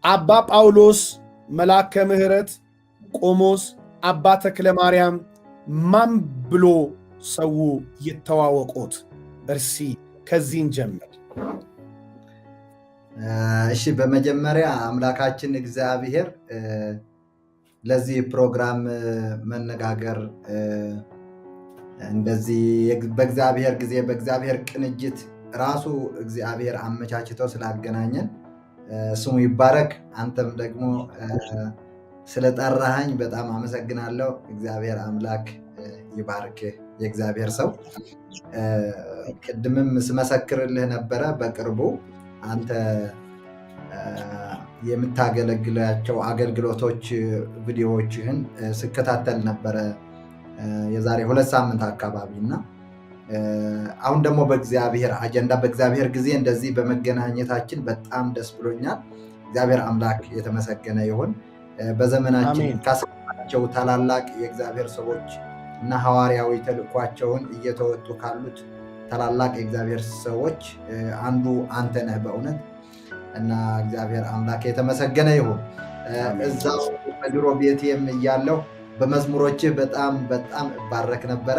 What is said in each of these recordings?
አባ ጳውሎስ መልአከ ምሕረት ቆሞስ አባ ተክለ ማርያም ማን ብሎ ሰው ይተዋወቁት? እርሲ ከዚህን ጀምር። እሺ በመጀመሪያ አምላካችን እግዚአብሔር ለዚህ ፕሮግራም መነጋገር እንደዚህ በእግዚአብሔር ጊዜ በእግዚአብሔር ቅንጅት ራሱ እግዚአብሔር አመቻችተው ስላገናኘን ስሙ ይባረክ። አንተም ደግሞ ስለጠራኸኝ በጣም አመሰግናለሁ። እግዚአብሔር አምላክ ይባርክ። የእግዚአብሔር ሰው ቅድምም ስመሰክርልህ ነበረ። በቅርቡ አንተ የምታገለግላቸው አገልግሎቶች ቪዲዮዎችህን ስከታተል ነበረ የዛሬ 2 ሳምንት አካባቢ እና አሁን ደግሞ በእግዚአብሔር አጀንዳ በእግዚአብሔር ጊዜ እንደዚህ በመገናኘታችን በጣም ደስ ብሎኛል። እግዚአብሔር አምላክ የተመሰገነ ይሁን። በዘመናችን ካሰማቸው ታላላቅ የእግዚአብሔር ሰዎች እና ሐዋርያዊ ተልእኳቸውን እየተወጡ ካሉት ታላላቅ የእግዚአብሔር ሰዎች አንዱ አንተ ነህ በእውነት እና እግዚአብሔር አምላክ የተመሰገነ ይሁን። እዛው በድሮ ቤቴም እያለሁ በመዝሙሮችህ በጣም እባረክ ነበረ።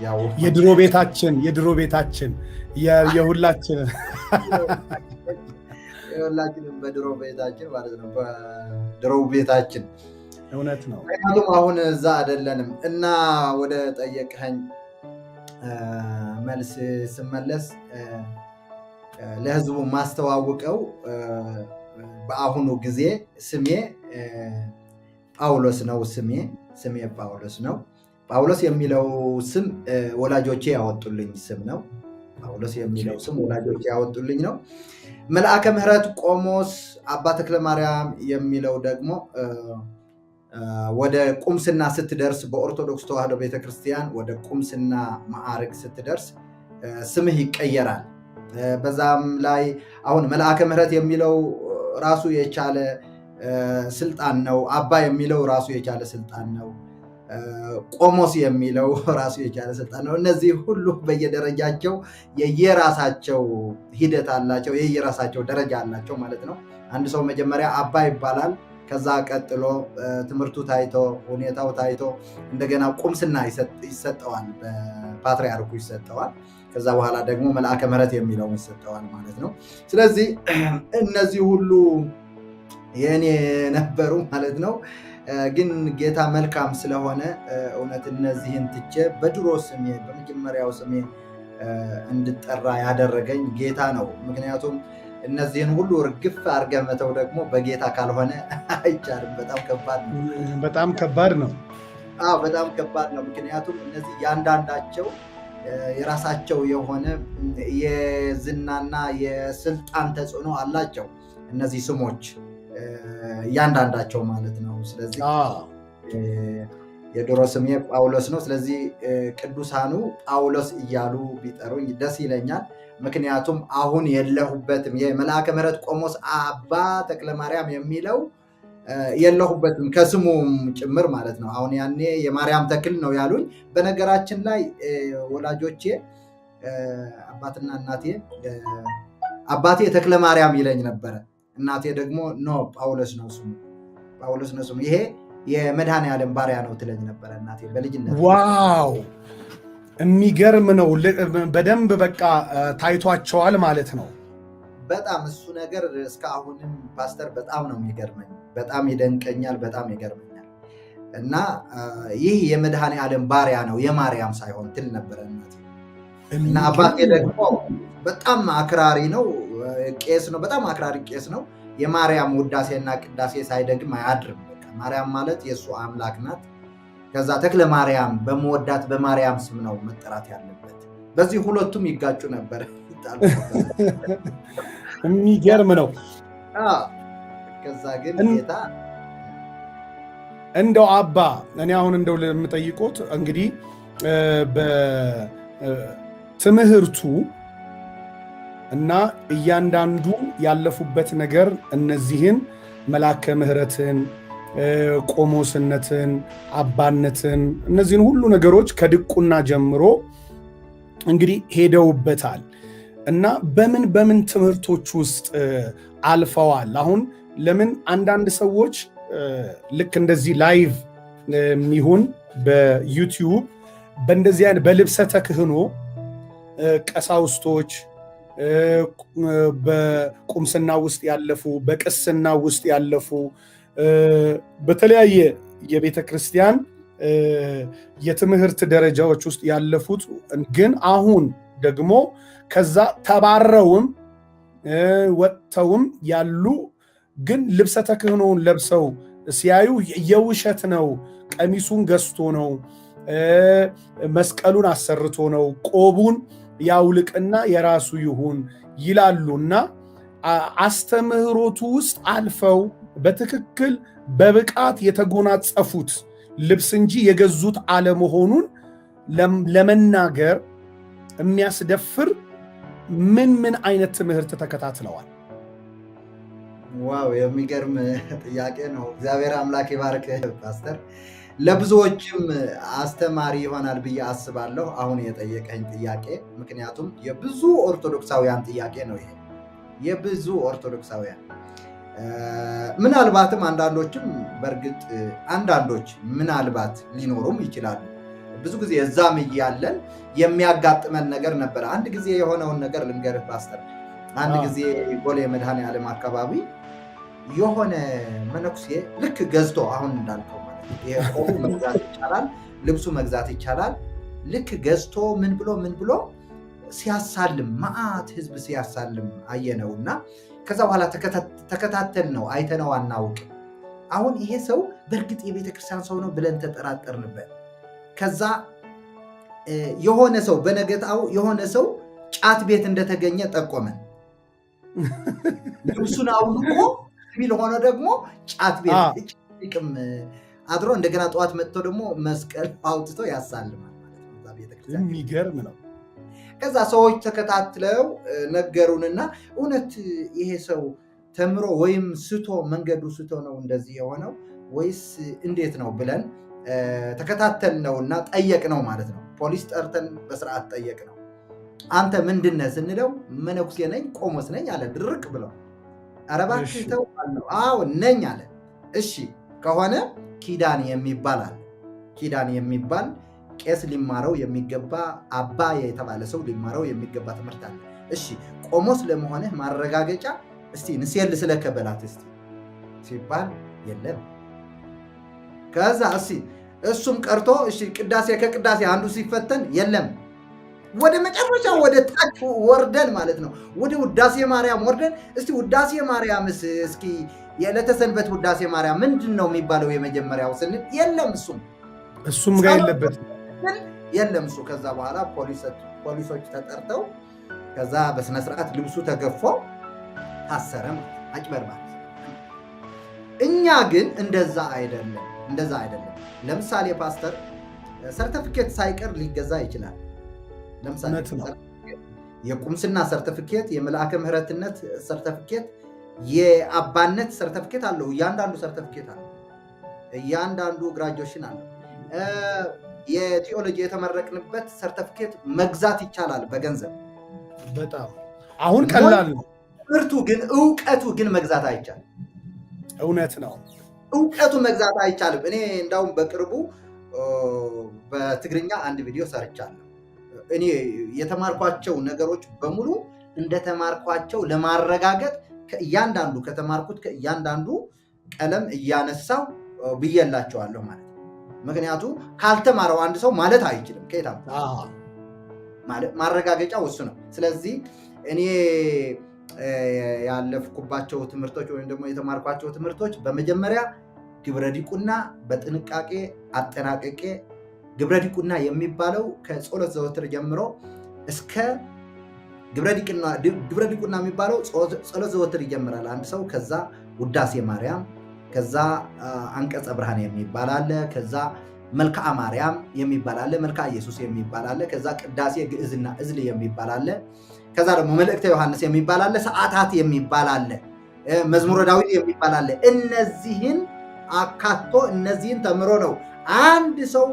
ያው የድሮ ቤታችን የሁላችንም በድሮ ቤታችን ማለት ነው። በድሮ ቤታችን እውነት ነው። ምክንያቱም አሁን እዛ አይደለንም እና ወደ ጠየቅኸኝ መልስ ስመለስ ለህዝቡ ማስተዋውቀው በአሁኑ ጊዜ ስሜ ጳውሎስ ነው። ስሜ ጳውሎስ ነው። ጳውሎስ የሚለው ስም ወላጆቼ ያወጡልኝ ስም ነው። ጳውሎስ የሚለው ስም ወላጆቼ ያወጡልኝ ነው። መልአከ ምሕረት ቆሞስ አባ ተክለ ማርያም የሚለው ደግሞ ወደ ቁምስና ስትደርስ በኦርቶዶክስ ተዋሕዶ ቤተክርስቲያን ወደ ቁምስና ማዕረግ ስትደርስ ስምህ ይቀየራል። በዛም ላይ አሁን መልአከ ምሕረት የሚለው ራሱ የቻለ ስልጣን ነው። አባ የሚለው ራሱ የቻለ ስልጣን ነው። ቆሞስ የሚለው ራሱ የቻለ ስልጣን ነው። እነዚህ ሁሉ በየደረጃቸው የየራሳቸው ሂደት አላቸው፣ የየራሳቸው ደረጃ አላቸው ማለት ነው። አንድ ሰው መጀመሪያ አባ ይባላል። ከዛ ቀጥሎ ትምህርቱ ታይቶ ሁኔታው ታይቶ እንደገና ቁምስና ይሰጠዋል፣ በፓትርያርኩ ይሰጠዋል። ከዛ በኋላ ደግሞ መልአከ ምሕረት የሚለው ይሰጠዋል ማለት ነው። ስለዚህ እነዚህ ሁሉ የእኔ ነበሩ ማለት ነው። ግን ጌታ መልካም ስለሆነ እውነት እነዚህን ትቼ በድሮ ስሜ በመጀመሪያው ስሜ እንድጠራ ያደረገኝ ጌታ ነው። ምክንያቱም እነዚህን ሁሉ እርግፍ አድርገህ መተው ደግሞ በጌታ ካልሆነ አይቻልም። በጣም ከባድ ነው። በጣም ከባድ ነው። በጣም ከባድ ነው። ምክንያቱም እነዚህ ያንዳንዳቸው የራሳቸው የሆነ የዝናና የስልጣን ተጽዕኖ አላቸው። እነዚህ ስሞች እያንዳንዳቸው ማለት ነው። ስለዚህ የድሮ ስሜ ጳውሎስ ነው። ስለዚህ ቅዱሳኑ ጳውሎስ እያሉ ቢጠሩኝ ደስ ይለኛል። ምክንያቱም አሁን የለሁበትም። የመልአከ ምሕረት ቆሞስ አባ ተክለ ማርያም የሚለው የለሁበትም ከስሙም ጭምር ማለት ነው። አሁን ያኔ የማርያም ተክል ነው ያሉኝ። በነገራችን ላይ ወላጆቼ አባትና እናቴ አባቴ ተክለ ማርያም ይለኝ ነበረ። እናቴ ደግሞ ኖ ጳውሎስ ነው ስሙ፣ ጳውሎስ ነው ስሙ፣ ይሄ የመድኃኔዓለም ባሪያ ነው ትለኝ ነበረ እናቴ በልጅነት። ዋው የሚገርም ነው። በደንብ በቃ ታይቷቸዋል ማለት ነው። በጣም እሱ ነገር እስካሁንም ፓስተር በጣም ነው የሚገርመኝ፣ በጣም ይደንቀኛል፣ በጣም ይገርመኛል። እና ይህ የመድኃኔዓለም ባሪያ ነው የማርያም ሳይሆን ትል ነበረ እናቴ። እና አባቴ ደግሞ በጣም አክራሪ ነው፣ ቄስ ነው፣ በጣም አክራሪ ቄስ ነው። የማርያም ውዳሴና ቅዳሴ ሳይደግም አያድርም። በቃ ማርያም ማለት የእሱ አምላክ ናት። ከዛ ተክለ ማርያም በመወዳት በማርያም ስም ነው መጠራት ያለበት። በዚህ ሁለቱም ይጋጩ ነበር። የሚገርም ነው። ከዛ ግን ጌታ እንደው አባ እኔ አሁን እንደው ለምጠይቆት እንግዲህ በትምህርቱ እና እያንዳንዱ ያለፉበት ነገር እነዚህን መልአከ ምሕረትን፣ ቆሞስነትን፣ አባነትን እነዚህን ሁሉ ነገሮች ከድቁና ጀምሮ እንግዲህ ሄደውበታል እና በምን ትምህርቶች ውስጥ አልፈዋል። አሁን ለምን አንዳንድ ሰዎች ልክ እንደዚህ ላይቭ የሚሆን በዩቲዩብ በእንደዚህ አይነት በልብሰ ተክህኖ ቀሳውስቶች በቁምስና ውስጥ ያለፉ በቅስና ውስጥ ያለፉ በተለያየ የቤተ ክርስቲያን የትምህርት ደረጃዎች ውስጥ ያለፉት ግን አሁን ደግሞ ከዛ ተባረውም ወጥተውም ያሉ ግን ልብሰ ተክህኖውን ለብሰው ሲያዩ የውሸት ነው፣ ቀሚሱን ገዝቶ ነው፣ መስቀሉን አሰርቶ ነው፣ ቆቡን ያውልቅና የራሱ ይሁን ይላሉና አስተምህሮቱ ውስጥ አልፈው በትክክል በብቃት የተጎናጸፉት ልብስ እንጂ የገዙት አለመሆኑን ለመናገር የሚያስደፍር ምን አይነት ትምህርት ተከታትለዋል? ዋው የሚገርም ጥያቄ ነው። እግዚአብሔር አምላክ ይባርክ ፓስተር። ለብዙዎችም አስተማሪ ይሆናል ብዬ አስባለሁ አሁን የጠየቀኝ ጥያቄ። ምክንያቱም የብዙ ኦርቶዶክሳውያን ጥያቄ ነው ይሄ። የብዙ ኦርቶዶክሳውያን ምናልባትም አንዳንዶችም በእርግጥ አንዳንዶች ምናልባት ሊኖሩም ይችላሉ። ብዙ ጊዜ እዛም እያለን የሚያጋጥመን ነገር ነበረ። አንድ ጊዜ የሆነውን ነገር ልንገርህ ፓስተር። አንድ ጊዜ ቦሌ መድኃኔዓለም አካባቢ የሆነ መነኩሴ ልክ ገዝቶ አሁን እንዳልከው ማለት ይሄ ቆቡ መግዛት ይቻላል፣ ልብሱ መግዛት ይቻላል። ልክ ገዝቶ ምን ብሎ ሲያሳልም መዓት ህዝብ ሲያሳልም አየነውና ከዛ በኋላ ተከታተል ነው አይተነው አናውቅም። አሁን ይሄ ሰው በእርግጥ የቤተክርስቲያን ሰው ነው ብለን ተጠራጠርንበት። ከዛ የሆነ ሰው በነገታው የሆነ ሰው ጫት ቤት እንደተገኘ ጠቆመን። ልብሱን አውልቆ ሲቪል ሆኖ ደግሞ ጫት ቤት ጥቅም አድሮ እንደገና ጠዋት መጥቶ ደግሞ መስቀል አውጥቶ ያሳልማል ማለት ነው። የሚገርም ነው። ከዛ ሰዎች ተከታትለው ነገሩንና እውነት ይሄ ሰው ተምሮ ወይም ስቶ መንገዱ ስቶ ነው እንደዚህ የሆነው ወይስ እንዴት ነው ብለን ተከታተልነውና ጠየቅነው ማለት ነው። ፖሊስ ጠርተን በስርዓት ጠየቅነው። አንተ ምንድን ነህ ስንለው መነኩሴ ነኝ ቆሞስ ነኝ አለ ድርቅ ብለው። ኧረ እባክህ ተው አልነው። አዎ ነኝ አለ። እሺ ከሆነ ኪዳን የሚባል አለ። ኪዳን የሚባል ቄስ ሊማረው የሚገባ አባ የተባለ ሰው ሊማረው የሚገባ ትምህርት አለ። እሺ ቆሞስ ለመሆንህ ማረጋገጫ እስቲ ንሴል ስለከበላት እስቲ ሲባል የለም። ከዛ እሱም ቀርቶ እሺ ቅዳሴ ከቅዳሴ አንዱ ሲፈተን የለም። ወደ መጨረሻ ወደ ታች ወርደን ማለት ነው ወደ ውዳሴ ማርያም ወርደን እስቲ ውዳሴ ማርያምስ እስኪ የዕለተ ሰንበት ውዳሴ ማርያም ምንድን ነው የሚባለው የመጀመሪያው ስንል የለም። እሱም ጋር የለበት የለም እሱ። ከዛ በኋላ ፖሊሶች ተጠርተው ከዛ በስነ ስርዓት ልብሱ ተገፎ ታሰረ። አጭበርባሪ። እኛ ግን እንደዛ አይደለም። ለምሳሌ ፓስተር ሰርተፊኬት ሳይቀር ሊገዛ ይችላል። ለምሳሌ የቁምስና ሰርተፊኬት፣ የመልአከ ምህረትነት ሰርተፊኬት፣ የአባነት ሰርተፊኬት አለው። እያንዳንዱ ሰርተፊኬት አለው። እያንዳንዱ ግራጁዌሽን አለው። የቲዮሎጂ የተመረቅንበት ሰርተፊኬት መግዛት ይቻላል በገንዘብ። በጣም አሁን ቀላል ነው። ትምህርቱ ግን እውቀቱ ግን መግዛት አይቻልም። እውነት ነው። እውቀቱ መግዛት አይቻልም። እኔ እንዳውም በቅርቡ በትግርኛ አንድ ቪዲዮ ሰርቻለሁ። እኔ የተማርኳቸው ነገሮች በሙሉ እንደተማርኳቸው ለማረጋገጥ ከእያንዳንዱ ቀለም እያነሳው ብዬላቸዋለሁ ማለት ነው። ምክንያቱም ካልተማረው አንድ ሰው ማለት አይችልም። ከየት ማረጋገጫው እሱ ነው። ስለዚህ እኔ ያለፍኩባቸው ትምህርቶች ወይም ደግሞ የተማርኳቸው ትምህርቶች በመጀመሪያ ግብረ ዲቁና በጥንቃቄ አጠናቀቄ። ግብረ ዲቁና የሚባለው ከጸሎት ዘወትር ጀምሮ እስከ ግብረ ዲቁና የሚባለው ጸሎት ዘወትር ይጀምራል አንድ ሰው። ከዛ ውዳሴ ማርያም፣ ከዛ አንቀጸ ብርሃን የሚባል አለ፣ ከዛ መልክዓ ማርያም የሚባል አለ፣ መልክዓ ኢየሱስ የሚባል አለ፣ ከዛ ቅዳሴ ግዕዝና እዝል የሚባል አለ፣ ከዛ ደግሞ መልእክተ ዮሐንስ የሚባል አለ፣ ሰዓታት የሚባል አለ፣ መዝሙረ ዳዊት የሚባል አለ። እነዚህን አካቶ እነዚህን ተምሮ ነው አንድ ሰው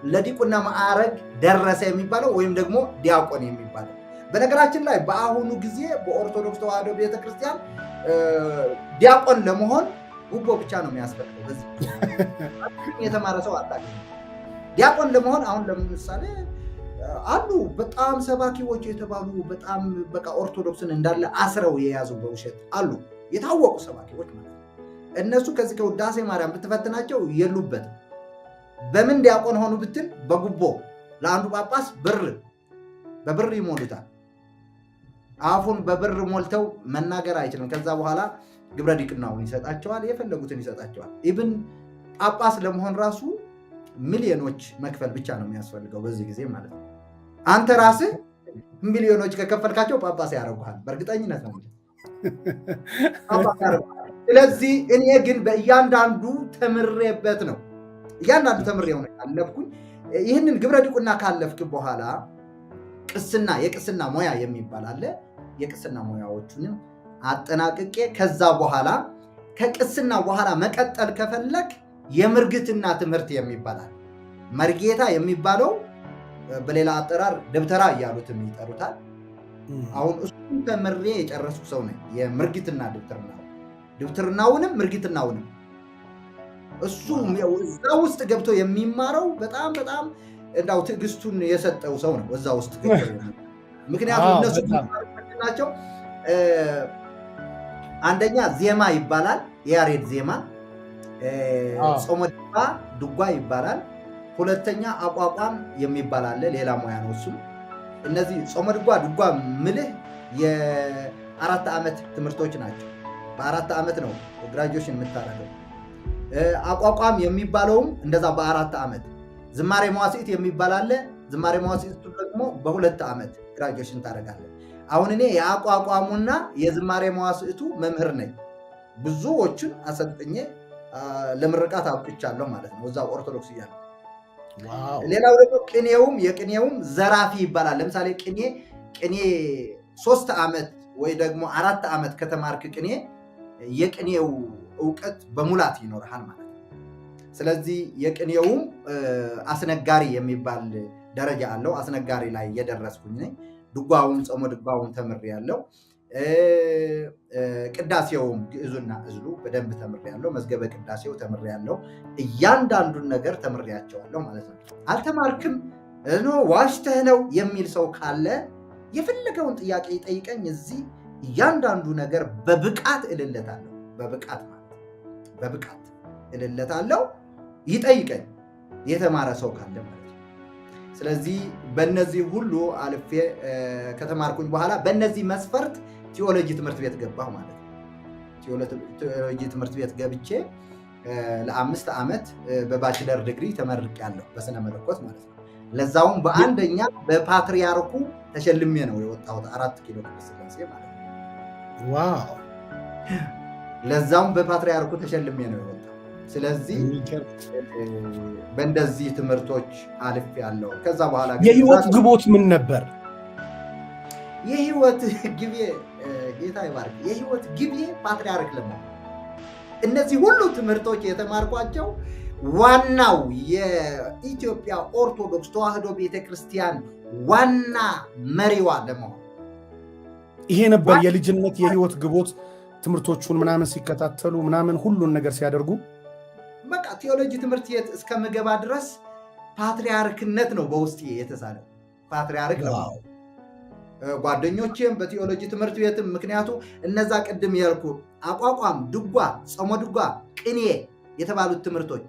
ለዲቁና ማዕረግ ደረሰ የሚባለው ወይም ደግሞ ዲያቆን የሚባለው። በነገራችን ላይ በአሁኑ ጊዜ በኦርቶዶክስ ተዋሕዶ ቤተክርስቲያን ዲያቆን ለመሆን ጉቦ ብቻ ነው የሚያስፈልገው። በዚህ የተማረ ሰው አታገኝም። ዲያቆን ለመሆን አሁን ለምሳሌ አሉ በጣም ሰባኪዎች የተባሉ በጣም በቃ ኦርቶዶክስን እንዳለ አስረው የያዙ በውሸት አሉ የታወቁ ሰባኪዎች ማለት ነው። እነሱ ከዚህ ከውዳሴ ማርያም ብትፈትናቸው የሉበትም። በምን ዲያቆን ሆኑ ብትል በጉቦ ለአንዱ ጳጳስ በብር ይሞሉታል። አፉን በብር ሞልተው መናገር አይችልም። ከዛ በኋላ ግብረ ዲቁናውን ይሰጣቸዋል፣ የፈለጉትን ይሰጣቸዋል። ኢብን ጳጳስ ለመሆን ራሱ ሚሊዮኖች መክፈል ብቻ ነው የሚያስፈልገው በዚህ ጊዜ ማለት ነው። አንተ ራስህ ሚሊዮኖች ከከፈልካቸው ጳጳስ ያደርጉሃል፣ በእርግጠኝነት ነው። ስለዚህ እኔ ግን በእያንዳንዱ ተምሬበት ነው እያንዳንዱ ተምሬው ነው ያለፍኩኝ። ይህንን ግብረ ዲቁና ካለፍክ በኋላ ቅስና የቅስና ሙያ የሚባል አለ። የቅስና ሙያዎቹንም አጠናቅቄ ከዛ በኋላ ከቅስና በኋላ መቀጠል ከፈለክ የምርግትና ትምህርት የሚባላል። መርጌታ የሚባለው በሌላ አጠራር ደብተራ እያሉትም ይጠሩታል። አሁን እሱን ተምሬ የጨረስኩ ሰው ነኝ። የምርግትና ድብትርናውንም ምርግትናውንም እሱ እዛ ውስጥ ገብቶ የሚማረው በጣም እንዳው ትዕግስቱን የሰጠው ሰው ነው እዛ ውስጥ ገብቶ። ምክንያቱም እነሱ ናቸው። አንደኛ ዜማ ይባላል፣ የያሬድ ዜማ። ጾመ ድጓ ይባላል። ሁለተኛ አቋቋም የሚባል አለ፣ ሌላ ሙያ ነው እሱ። እነዚህ ጾመ ድጓ ምልህ የ4 ዓመት ትምህርቶች ናቸው። በ4 ዓመት ነው ግራጁዌሽን የምታደርገው። አቋቋም የሚባለውም እንደዛ በ4 ዓመት። ዝማሬ መዋሥዕት የሚባል አለ። ዝማሬ መዋሥዕቱ ደግሞ በ2 ዓመት ግራጁዌሽን ታደርጋለህ። አሁን እኔ የአቋቋሙና የዝማሬ መዋሥዕቱ መምህር ነኝ። ብዙዎችን አሰልጥኜ ለምርቃት አብቅቻለሁ ማለት ነው እዛው ኦርቶዶክስ እያለ። ሌላው ደግሞ የቅኔውም ዘራፊ ይባላል። ለምሳሌ ቅኔ 3 ዓመት ወይ ደግሞ 4 ዓመት ከተማርክ ቅኔ የቅኔው እውቀት በሙላት ይኖርሃል ማለት ነው። ስለዚህ የቅኔውም አስነጋሪ የሚባል ደረጃ አለው። አስነጋሪ ላይ የደረስኩኝ ነኝ። ድጓውን ጾመ ድጓውን ተምሬያለሁ። ቅዳሴውም ግዕዙና እዝሉ በደንብ ተምሬያለሁ። መዝገበ ቅዳሴው ተምሬያለሁ። እያንዳንዱን ነገር ተምሬያቸዋለሁ ማለት ነው። አልተማርክም ዋሽተህ ነው የሚል ሰው ካለ የፈለገውን ጥያቄ ይጠይቀኝ። እዚህ እያንዳንዱ ነገር በብቃት እልለታለሁ። በብቃት እልለታለሁ። ይጠይቀኝ የተማረ ሰው ካለ ማለት ነው። ስለዚህ በእነዚህ ሁሉ አልፌ ከተማርኩኝ በኋላ በእነዚህ መስፈርት ቴዎሎጂ ትምህርት ቤት ገባሁ ማለት ነው። ቴዎሎጂ ትምህርት ቤት ገብቼ ለ5 ዓመት በባችለር ዲግሪ ተመርቄያለሁ በስነ መለኮት ማለት ነው። ለዛውም በአንደኛ በፓትርያርኩ ተሸልሜ ነው የወጣሁት 4 ኪሎ ቅስላሴ ማለት ነው። ዋው! ለዛውም በፓትርያርኩ ተሸልሜ ነው የወጣሁት። ስለዚህ በእንደዚህ ትምህርቶች አልፌያለሁ። ከዛ በኋላ የህይወት ግቦት ምን ነበር? የህይወት ግቤ ጌታ ይባርክ። የህይወት ግቤ ፓትርያርክ ለመሆን። እነዚህ ሁሉ ትምህርቶች የተማርኳቸው ዋናው የኢትዮጵያ ኦርቶዶክስ ተዋሕዶ ቤተክርስቲያን ዋና መሪዋ ለመሆን። ይሄ ነበር የልጅነት የህይወት ግቦት። ትምህርቶቹን ምናምን ሲከታተሉ ምናምን ሁሉን ነገር ሲያደርጉ በቃ ቴዎሎጂ ትምህርት ቤት እስከምገባ ድረስ ፓትርያርክነት ነው በውስጤ የተሳለው። ፓትርያርክ ለመሆን ጓደኞቼም በቴዎሎጂ ትምህርት ቤትም፣ ምክንያቱ እነዛ ቅድም ያልኩ አቋቋም፣ ድጓ፣ ጾመ ድጓ፣ ቅኔ የተባሉት ትምህርቶች፣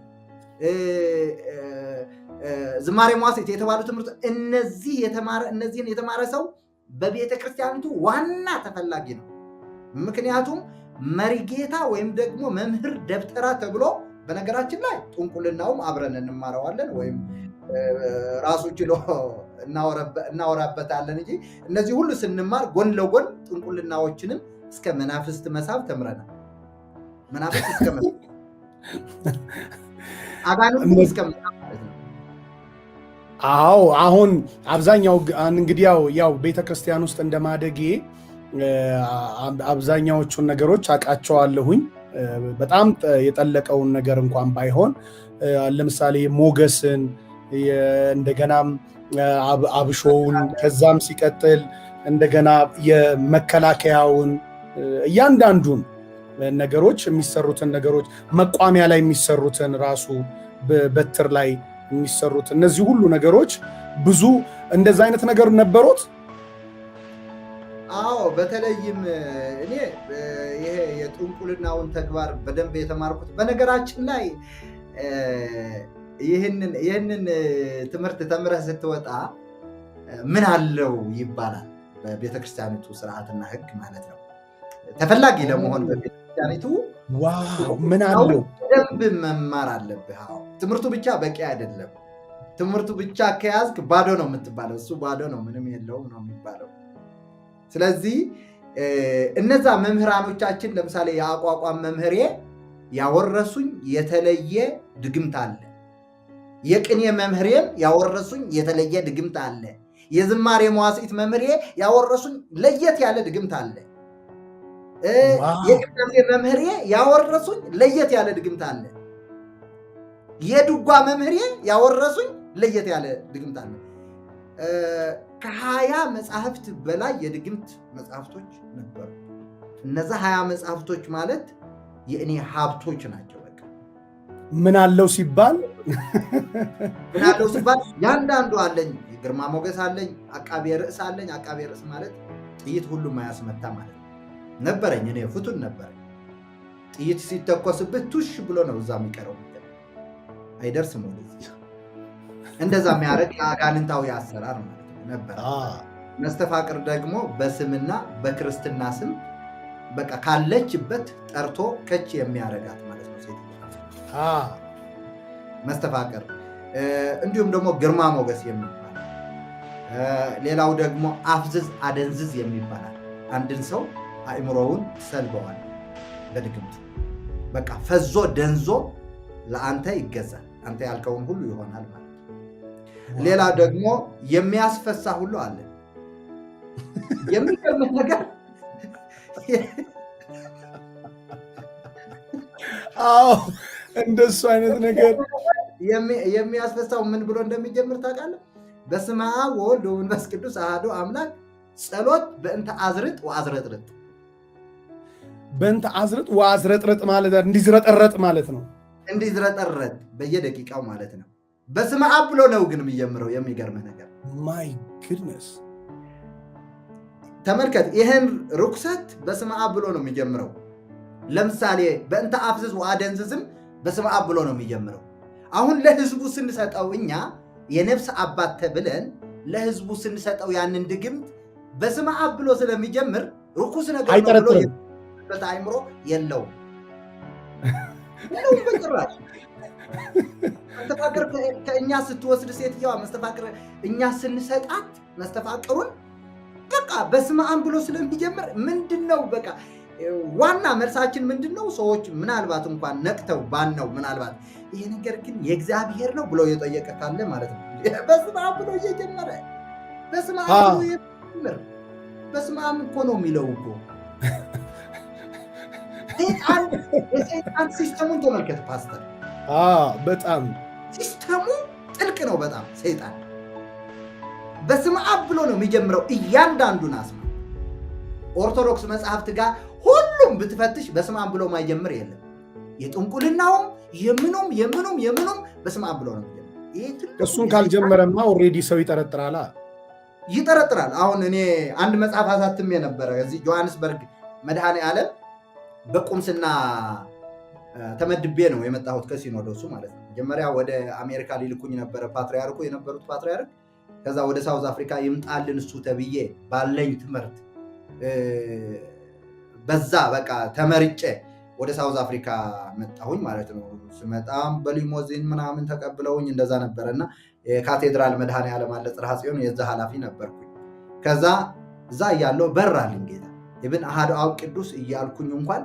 ዝማሬ መዋሥዕት የተባሉት ትምህርቶች እነዚህን የተማረ ሰው በቤተ ክርስቲያኒቱ ዋና ተፈላጊ ነው። ምክንያቱም መሪጌታ ወይም ደግሞ መምህር ደብተራ ተብሎ በነገራችን ላይ ጥንቁልናውም አብረን እንማረዋለን ወይም ራሱ ችሎ እናወራበታለን እንጂ እነዚህ ሁሉ ስንማር ጎን ለጎን ጥንቁልናዎችንም እስከ መናፍስት መሳብ ተምረናል። መናፍስት እስከ መሳብ አጋንንት እስከ መሳብ ማለት ነው። አዎ አሁን አብዛኛው እንግዲህ ያው ቤተክርስቲያን ውስጥ እንደማደጌ አብዛኛዎቹን ነገሮች አውቃቸዋለሁኝ። በጣም የጠለቀውን ነገር እንኳን ባይሆን ለምሳሌ ሞገስን እንደገናም አብሾውን ከዛም ሲቀጥል እንደገና የመከላከያውን እያንዳንዱን ነገሮች የሚሰሩትን ነገሮች መቋሚያ ላይ የሚሰሩትን ራሱ በትር ላይ የሚሰሩት እነዚህ ሁሉ ነገሮች ብዙ እንደዛ አይነት ነገር ነበሩት። አዎ በተለይም እኔ ይሄ የጥንቁልናውን ተግባር በደንብ የተማርኩት በነገራችን ላይ ይህንን ትምህርት ተምረህ ስትወጣ ምን አለው ይባላል በቤተክርስቲያኒቱ ስርዓትና ሕግ ማለት ነው። ተፈላጊ ለመሆን በቤተክርስቲያኒቱ ምን አለው ደንብ መማር አለብህ። ትምህርቱ ብቻ በቂ አይደለም። ትምህርቱ ብቻ ከያዝክ ባዶ ነው የምትባለው። እሱ ባዶ ነው፣ ምንም የለውም ነው የሚባለው። ስለዚህ እነዛ መምህራኖቻችን ለምሳሌ የአቋቋም መምህሬ ያወረሱኝ የተለየ ድግምት አለ። የቅኔ መምህሬም ያወረሱኝ የተለየ ድግምት አለ። የዝማሬ መዋሥዕት መምህሬ ያወረሱኝ ለየት ያለ ድግምት አለ። የቅዳሴ መምህሬ ያወረሱኝ ለየት ያለ ድግምት አለ። የድጓ መምህሬ ያወረሱኝ ለየት ያለ ድግምት አለ። ከ20 መጽሐፍት በላይ የድግምት መጽሐፍቶች ነበሩ። እነዛ 20 መጽሐፍቶች ማለት የእኔ ሀብቶች ናቸው። በቃ ምን አለው ሲባል ያንዳንዱ አለኝ። ግርማ ሞገስ አለኝ፣ አቃቤ ርዕስ አለኝ። አቃቤ ርዕስ ማለት ጥይት ሁሉም አያስመታ ማለት ነበረኝ። እኔ ፍቱን ነበረኝ። ጥይት ሲተኮስብህ ቱሽ ብሎ ነው እዛ የሚቀረው፣ አይደርስም ወደዚህ። እንደዛ የሚያደርግ የአጋንንታዊ አሰራር ማለት ነበር። መስተፋቅር ደግሞ በስምና በክርስትና ስም በቃ ካለችበት ጠርቶ ከች የሚያደርጋት ማለት ነው ሴት መስተፋቅር። እንዲሁም ደግሞ ግርማ ሞገስ የሚባል ሌላው ደግሞ አፍዝዝ አደንዝዝ የሚባላል። አንድን ሰው አእምሮውን ሰልበዋል በድግምት በቃ ፈዞ ደንዞ ለአንተ ይገዛል፣ አንተ ያልከውን ሁሉ ይሆናል ማለት ነው። ሌላ ደግሞ የሚያስፈሳ ሁሉ አለ። የሚገርም ነገር እንደሱ አይነት ነገር የሚያስፈሳው ምን ብሎ እንደሚጀምር ታውቃለህ? በስመ አብ ወወልድ ወመንፈስ ቅዱስ አሐዱ አምላክ ጸሎት በእንተ አዝርጥ ወአዝረጥርጥ። በእንተ አዝርጥ ወአዝረጥርጥ ማለት እንዲዝረጠረጥ ማለት ነው። እንዲዝረጠረጥ በየደቂቃው ማለት ነው። በስመ አብ ብሎ ነው ግን የሚጀምረው። የሚገርም ነገር ማይ ጉድነስ ተመልከት። ይህን ርኩሰት በስመ አብ ብሎ ነው የሚጀምረው። ለምሳሌ በእንተ አፍዝዝ ወአደንዝዝም በስመ አብ ብሎ ነው የሚጀምረው። አሁን ለህዝቡ ስንሰጠው እኛ የነፍስ አባት ተብለን ለህዝቡ ስንሰጠው ያንን ድግምት በስመ አብ ብሎ ስለሚጀምር ርኩስ ነገር ነው ብሎ በአእምሮ የለውም በጭራሽ። መስተፋቅር ከእኛ ስትወስድ ሴትየዋ መስተፋቅር እኛ ስንሰጣት መስተፋቅሩን በቃ በስመ አብ ብሎ ስለሚጀምር ምንድነው በቃ ዋና መልሳችን ምንድነው? ሰዎች ምናልባት እንኳን ነቅተው ባነው ምናልባት ይሄ ነገር ግን የእግዚአብሔር ነው ብሎ የጠየቀ ካለ ማለት ነው በስመ አብ ብሎ እየጀመረ በስመ አብ ብሎ የጀመረ በስመ አብ እኮ ነው የሚለው እኮ። የሰይጣን ሲስተሙን ተመልከት ፓስተር። በጣም ሲስተሙ ጥልቅ ነው በጣም። ሰይጣን በስመ አብ ብሎ ነው የሚጀምረው እያንዳንዱን አስማ። ኦርቶዶክስ መጽሐፍት ጋር ሁሉም ብትፈትሽ በስመ አብ ብሎ ማይጀምር የለም። የጥንቁልናውም የምኑም በስመ አብ ብሎ ነው የሚጀምር። እሱን ካልጀመረማ ኦልሬዲ ሰው ይጠረጥራል። አሁን እኔ አንድ መጽሐፍ አሳትሜ ነበረ እዚህ ጆሐንስበርግ መድኃኔ ዓለም በቁምስና ተመድቤ ነው የመጣሁት ከሲኖዶሱ ማለት ነው። መጀመሪያ ወደ አሜሪካ ሊልኩኝ ነበረ ፓትርያርኩ የነበሩት ፓትርያርክ። ከዛ ወደ ሳውዝ አፍሪካ ይምጣልን እሱ ተብዬ ባለኝ ትምህርት በዛ በቃ ተመርጬ ወደ ሳውዝ አፍሪካ መጣሁኝ ማለት ነው። ስመጣም በሊሞዚን ምናምን ተቀብለውኝ እንደዛ ነበረ እና የካቴድራል መድኃኔ ዓለም አለ ጽርሐ ጽዮን የዛ ኃላፊ ነበርኩኝ። ከዛ እዛ እያለሁ በራልኝ ጌታ ኢብን አሐዱ አብ ቅዱስ እያልኩኝ እንኳን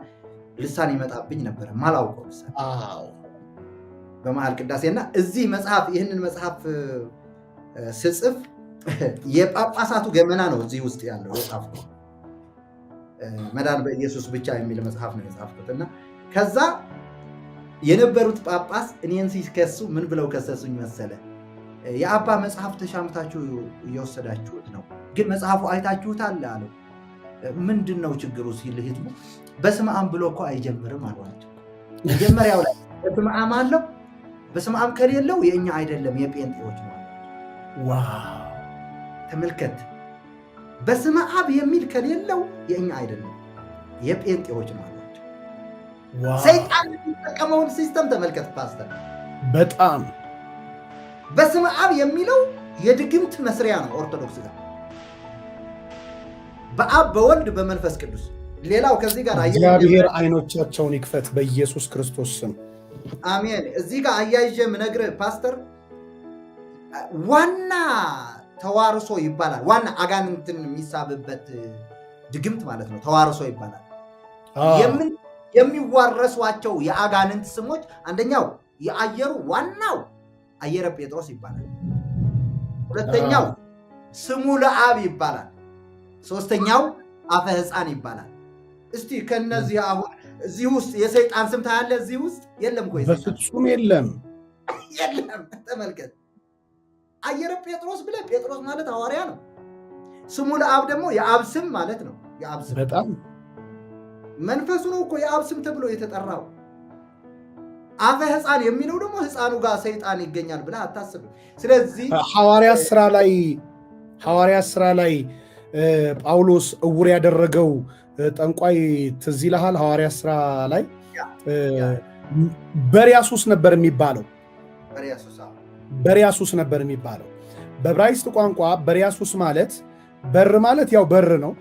ልሳን ይመጣብኝ ነበረ ማላውቀው ልሳን በመሃል ቅዳሴና እዚህ መጽሐፍ ይህንን መጽሐፍ ስጽፍ የጳጳሳቱ ገመና ነው እዚህ ውስጥ ያለው የጻፍኩት። መዳን በኢየሱስ ብቻ የሚል መጽሐፍ ነው የጻፍኩት እና ከዛ የነበሩት ጳጳስ እኔን ሲከሱ ምን ብለው ከሰሱኝ መሰለ? የአባ መጽሐፍ ተሻምታችሁ እየወሰዳችሁት ነው፣ ግን መጽሐፉ አይታችሁታል አለው። ምንድን ነው ችግሩ ሲል ህዝቡ በስመ አብ ብሎ እኮ አይጀምርም አሏቸው። መጀመሪያው ላይ በስመ አብ አለው። በስመ አብ ከሌለው የእኛ አይደለም የጴንጤዎች ነው። ዋው ተመልከት፣ በስመ አብ የሚል ከሌለው የእኛ አይደለም የጴንጤዎች ነው አሏቸው። ሰይጣን የሚጠቀመውን ሲስተም ተመልከት ፓስተር። በጣም በስመ አብ የሚለው የድግምት መስሪያ ነው ኦርቶዶክስ ጋር፣ በአብ በወልድ በመንፈስ ቅዱስ። ሌላው ከዚህ ጋር እግዚአብሔር አይኖቻቸውን ይክፈት በኢየሱስ ክርስቶስ ስም አሜን። እዚህ ጋር አያይዤ የምነግርህ ፓስተር፣ ዋና ተዋርሶ ይባላል። ዋና አጋንንትን የሚሳብበት ድግምት ማለት ነው ተዋርሶ ይባላል። የሚዋረሷቸው የአጋንንት ስሞች አንደኛው የአየሩ ዋናው አየረ ጴጥሮስ ይባላል። ሁለተኛው ስሙ ለአብ ይባላል። ሶስተኛው አፈ ሕፃን ይባላል። እስቲ ከነዚህ አሁን እዚህ ውስጥ የሰይጣን ስም ታያለ? እዚህ ውስጥ የለም እኮ በፍጹም የለም። የለም። ተመልከት፣ አየረ ጴጥሮስ ብለህ ጴጥሮስ ማለት ሐዋርያ ነው። ስሙ ለአብ ደግሞ የአብ ስም ማለት ነው። የአብ ስም በጣም መንፈሱ ነው እኮ የአብ ስም ተብሎ የተጠራው። አፈ ሕፃን የሚለው ደግሞ ሕፃኑ ጋር ሰይጣን ይገኛል ብለህ አታስብም። ስለዚህ ሐዋርያት ሥራ ላይ ጳውሎስ እውር ያደረገው ጠንቋይ ትዝ ይልሃል? ሐዋርያት ሥራ ላይ በርያሱስ ነበር የሚባለው። በርያሱስ ነበር የሚባለው። በዕብራይስጥ ቋንቋ በርያሱስ ማለት በር ማለት ያው በር ነው።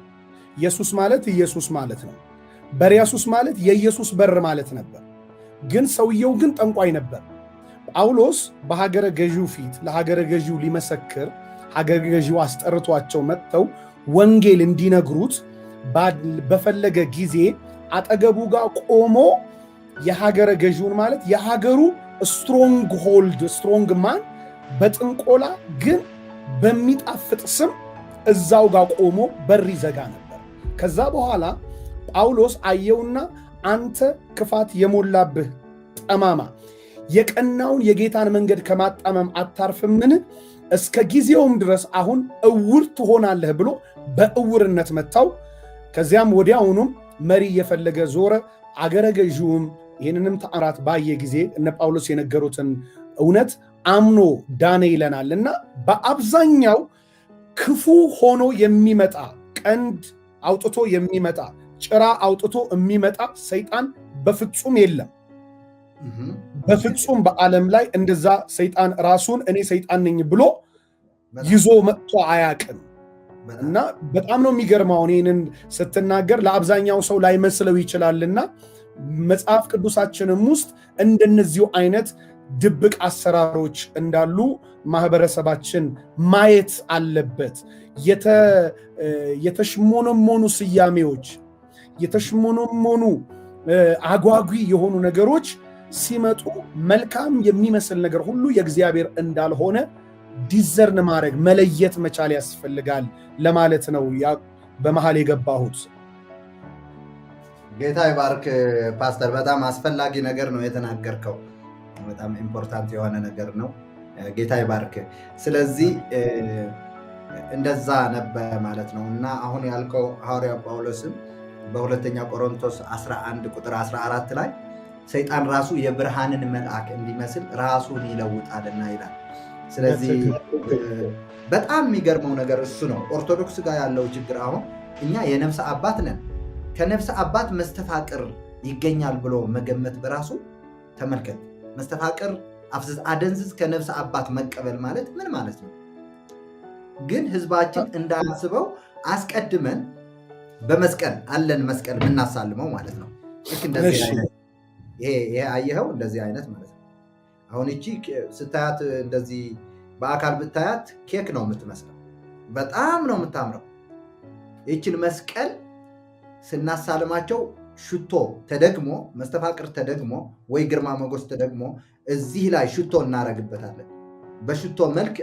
ኢየሱስ ማለት ኢየሱስ ማለት ነው። በርያሱስ ማለት የኢየሱስ በር ማለት ነበር። ግን ሰውየው ግን ጠንቋይ ነበር። ጳውሎስ በሀገረ ገዢው ፊት ለሀገረ ገዢው ሊመሰክር ሀገረ ገዢው አስጠርቷቸው መጥተው ወንጌል እንዲነግሩት በፈለገ ጊዜ አጠገቡ ጋር ቆሞ የሀገረ ገዢውን ማለት የሀገሩ ስትሮንግ ማን በጥንቆላ ግን በሚጣፍጥ ስም እዛው ጋር ቆሞ በር ይዘጋ ነበር። ከዛ በኋላ ጳውሎስ አየውና አንተ ክፋት የሞላብህ ጠማማ የቀናውን የጌታን መንገድ ከማጣመም አታርፍምን? እስከ ጊዜውም ድረስ አሁን እውር ትሆናለህ ብሎ በእውርነት መታው። ከዚያም ወዲያውኑም መሪ እየፈለገ ዞረ። አገረ ገዢውም ይህንንም ተአምራት ባየ ጊዜ እነ ጳውሎስ የነገሩትን እውነት አምኖ ዳነ ይለናል። እና በአብዛኛው ክፉ ሆኖ የሚመጣ ቀንድ አውጥቶ የሚመጣ ጭራ አውጥቶ የሚመጣ ሰይጣን በፍጹም የለም። በፍጹም በዓለም ላይ እንደዛ ሰይጣን ራሱን እኔ ሰይጣን ነኝ ብሎ ይዞ መጥቶ አያቅም። እና በጣም ነው የሚገርመው። ይህንን ስትናገር ለአብዛኛው ሰው ላይመስለው ይችላልና መጽሐፍ ቅዱሳችንም ውስጥ እንደነዚሁ አይነት ድብቅ አሰራሮች እንዳሉ ማህበረሰባችን ማየት አለበት። የተሽሞነሞኑ ስያሜዎች፣ የተሽሞነሞኑ አጓጊ የሆኑ ነገሮች ሲመጡ መልካም የሚመስል ነገር ሁሉ የእግዚአብሔር እንዳልሆነ ዲዘርን ማድረግ መለየት መቻል ያስፈልጋል ለማለት ነው በመሃል የገባሁት። ጌታ ይባርክ ፓስተር። በጣም አስፈላጊ ነገር ነው የተናገርከው። በጣም ኢምፖርታንት የሆነ ነገር ነው። ጌታ ይባርክ። ስለዚህ እንደዛ ነበር ማለት ነው እና አሁን ያልከው ሐዋርያ ጳውሎስም በሁለተኛ ቆሮንቶስ 11 ቁጥር 14 ላይ ሰይጣን ራሱ የብርሃንን መልአክ እንዲመስል ራሱን ይለውጣልና ይላል። ስለዚህ በጣም የሚገርመው ነገር እሱ ነው። ኦርቶዶክስ ጋር ያለው ችግር አሁን እኛ የነፍስ አባት ነን። ከነፍስ አባት መስተፋቅር ይገኛል ብሎ መገመት በራሱ ተመልከት። መስተፋቅር አፍዝዝ አደንዝዝ ከነፍስ አባት መቀበል ማለት ምን ማለት ነው? ግን ህዝባችን እንዳያስበው አስቀድመን በመስቀል አለን መስቀል የምናሳልመው ማለት ነው። ልክ እንደዚህ አይነት ይሄ አየኸው እንደዚህ አይነት ማለት ነው። አሁን እቺ ስታያት እንደዚህ በአካል ብታያት ኬክ ነው የምትመስለው። በጣም ነው የምታምረው። ይችን መስቀል ስናሳልማቸው ሽቶ ተደግሞ መስተፋቅር ተደግሞ ወይ ግርማ ሞገስ ተደግሞ እዚህ ላይ ሽቶ እናረግበታለን። በሽቶ መልክ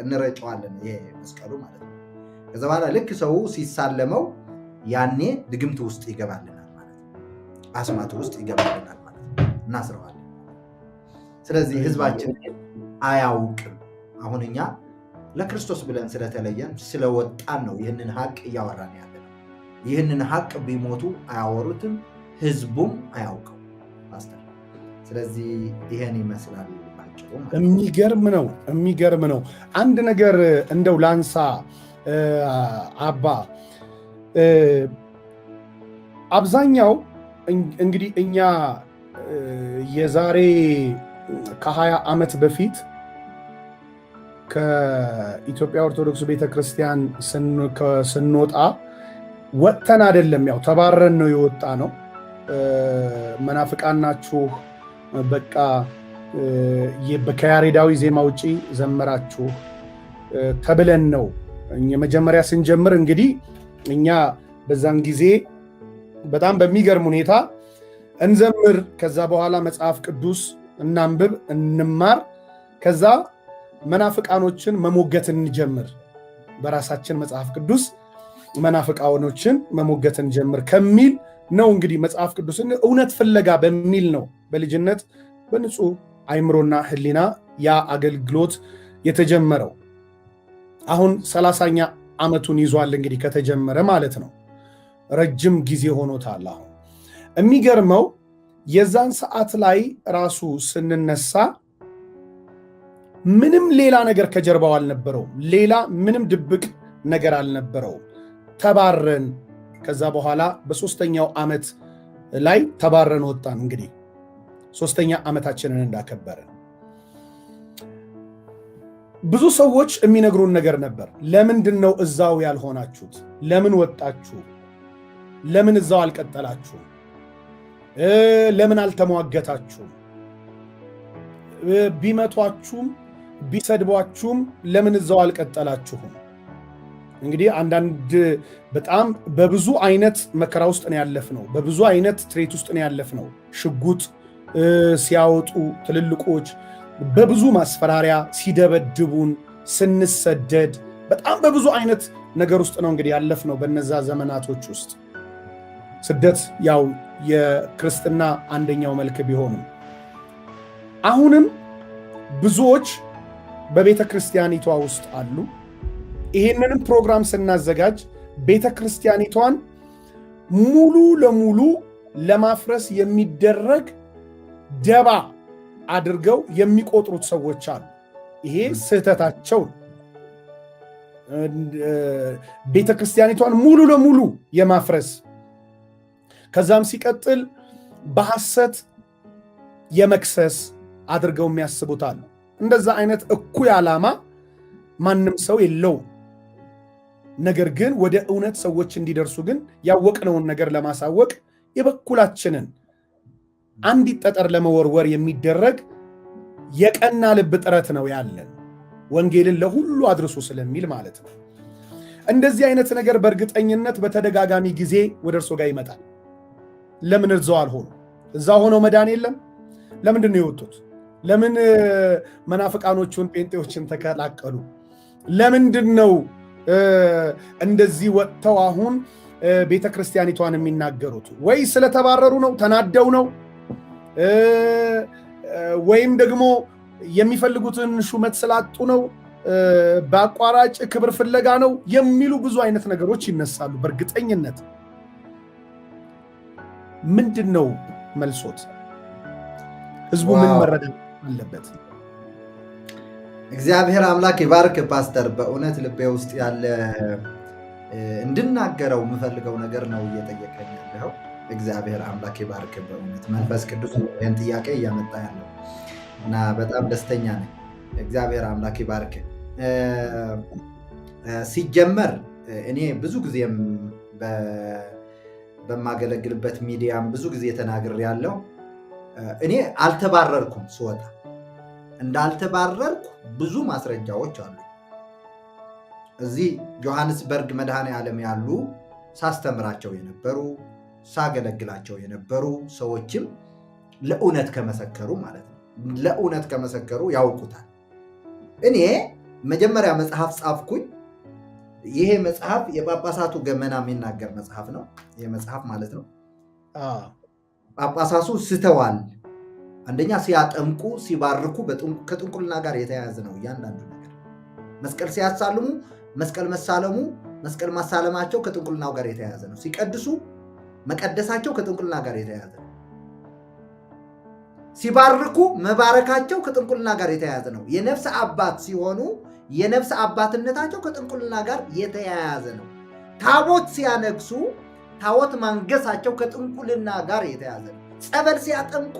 እንረጨዋለን። ይሄ መስቀሉ ማለት ነው። ከዛ በኋላ ልክ ሰው ሲሳለመው ያኔ ድግምት ውስጥ ይገባልናል ማለት ነው። አስማት ውስጥ ይገባልናል ማለት ነው። እናስረዋለን። ስለዚህ ህዝባችን አያውቅም። አሁን እኛ ለክርስቶስ ብለን ስለተለየን ስለወጣን ነው ይህንን ሀቅ እያወራን ያለ ነው። ይህንን ሀቅ ቢሞቱ አያወሩትም፣ ህዝቡም አያውቀው ፓስተር። ስለዚህ ይሄን ይመስላል ባጭሩ። የሚገርም ነው። አንድ ነገር እንደው ላንሳ አባ። አብዛኛው እንግዲህ እኛ የዛሬ ከ20 ዓመት በፊት ከኢትዮጵያ ኦርቶዶክስ ቤተክርስቲያን ስንወጣ ወጥተን አይደለም፣ ያው ተባረን ነው የወጣ ነው። መናፍቃን ናችሁ በቃ ከያሬዳዊ ዜማ ውጪ ዘመራችሁ ተብለን ነው። የመጀመሪያ ስንጀምር እንግዲህ እኛ በዛን ጊዜ በጣም በሚገርም ሁኔታ እንዘምር፣ ከዛ በኋላ መጽሐፍ ቅዱስ እናንብብ፣ እንማር፣ ከዛ መናፍቃኖችን መሞገት እንጀምር፣ በራሳችን መጽሐፍ ቅዱስ መናፍቃኖችን መሞገት እንጀምር ከሚል ነው እንግዲህ መጽሐፍ ቅዱስን እውነት ፍለጋ በሚል ነው በልጅነት በንጹህ አይምሮና ህሊና ያ አገልግሎት የተጀመረው። አሁን 30ኛ ዓመቱን ይዟል እንግዲህ ከተጀመረ ማለት ነው። ረጅም ጊዜ ሆኖታል። አሁን የሚገርመው የዛን ሰዓት ላይ ራሱ ስንነሳ ምንም ሌላ ነገር ከጀርባው አልነበረው፣ ሌላ ምንም ድብቅ ነገር አልነበረው። ተባረን ከዛ በኋላ በ3ኛው ዓመት ላይ ተባረን ወጣን። እንግዲህ 3ኛ ዓመታችንን እንዳከበረን ብዙ ሰዎች የሚነግሩን ነገር ነበር። ለምንድን ነው እዛው ያልሆናችሁት? ለምን ወጣችሁ? ለምን እዛው አልቀጠላችሁ? ለምን አልተሟገታችሁም? ቢመቷችሁም ቢሰድቧችሁም ለምን እዛው አልቀጠላችሁም? እንግዲህ አንዳንድ በጣም በብዙ አይነት መከራ ውስጥ ነው ያለፍነው። በብዙ አይነት ትሬት ውስጥ ነው ያለፍነው። ሽጉጥ ሲያወጡ ትልልቆች በብዙ ማስፈራሪያ ሲደበድቡን፣ ስንሰደድ በጣም በብዙ አይነት ነገር ውስጥ ነው እንግዲህ ያለፍነው። በነዛ ዘመናቶች ውስጥ ስደት ያው የክርስትና አንደኛው መልክ ቢሆንም አሁንም ብዙዎች በቤተ ክርስቲያኒቷ ውስጥ አሉ። ይሄንንም ፕሮግራም ስናዘጋጅ ቤተ ክርስቲያኒቷን ሙሉ ለሙሉ ለማፍረስ የሚደረግ ደባ አድርገው የሚቆጥሩት ሰዎች አሉ። ይሄ ስህተታቸው። ቤተ ክርስቲያኒቷን ሙሉ ለሙሉ የማፍረስ ከዛም ሲቀጥል በሐሰት የመክሰስ አድርገው የሚያስቡት አሉ። እንደዛ አይነት እኩይ ዓላማ ማንም ሰው የለውም። ነገር ግን ወደ እውነት ሰዎች እንዲደርሱ ግን ያወቅነውን ነገር ለማሳወቅ የበኩላችንን አንዲት ጠጠር ለመወርወር የሚደረግ የቀና ልብ ጥረት ነው ያለን፣ ወንጌልን ለሁሉ አድርሱ ስለሚል ማለት ነው። እንደዚህ አይነት ነገር በእርግጠኝነት በተደጋጋሚ ጊዜ ወደ እርሶ ጋር ይመጣል። ለምን እዛው አልሆኑ? እዛ ሆነው መዳን የለም? ለምንድን ነው የወጡት? ለምን መናፍቃኖቹን ጴንጤዎችን ተቀላቀሉ? ለምንድን ነው እንደዚህ ወጥተው አሁን ቤተ ክርስቲያኒቷን የሚናገሩት? ወይ ስለተባረሩ ነው? ተናደው ነው? ወይም ደግሞ የሚፈልጉትን ሹመት ስላጡ ነው? በአቋራጭ ክብር ፍለጋ ነው? የሚሉ ብዙ አይነት ነገሮች ይነሳሉ። በእርግጠኝነት ምንድን ነው መልሶት? ህዝቡ ምን መረዳት አለበት? እግዚአብሔር አምላክ ይባርክ ፓስተር። በእውነት ልቤ ውስጥ ያለ እንድናገረው የምፈልገው ነገር ነው እየጠየቀኝ ያለው። እግዚአብሔር አምላክ ይባርክ። በእውነት መንፈስ ቅዱስ ይህን ጥያቄ እያመጣ ያለው እና በጣም ደስተኛ ነኝ። እግዚአብሔር አምላክ ይባርክ። ሲጀመር እኔ ብዙ ጊዜም በማገለግልበት ሚዲያም ብዙ ጊዜ ተናግሬ ያለው እኔ አልተባረርኩም። ስወጣ እንዳልተባረርኩ ብዙ ማስረጃዎች አሉ። እዚህ ጆሐንስበርግ መድኃኔ ዓለም ያሉ ሳስተምራቸው የነበሩ ሳገለግላቸው የነበሩ ሰዎችም ለእውነት ከመሰከሩ ማለት ነው፣ ለእውነት ከመሰከሩ ያውቁታል። እኔ መጀመሪያ መጽሐፍ ጻፍኩኝ። ይሄ መጽሐፍ የጳጳሳቱ ገመና የሚናገር መጽሐፍ ነው። ይሄ መጽሐፍ ማለት ነው ጳጳሳቱ ስተዋል። አንደኛ ሲያጠምቁ ሲባርኩ ከጥንቁልና ጋር የተያያዘ ነው እያንዳንዱ ነገር። መስቀል ሲያሳልሙ መስቀል ማሳለማቸው ከጥንቁልናው ጋር የተያያዘ ነው። ሲቀድሱ መቀደሳቸው ከጥንቁልና ጋር የተያያዘ ነው። ሲባርኩ መባረካቸው ከጥንቁልና ጋር የተያያዘ ነው። የነፍስ አባት ሲሆኑ የነፍስ አባትነታቸው ከጥንቁልና ጋር የተያያዘ ነው። ታቦት ሲያነግሱ ታቦት ማንገሳቸው ከጥንቁልና ጋር የተያያዘ ነው። ጸበል ሲያጠምቁ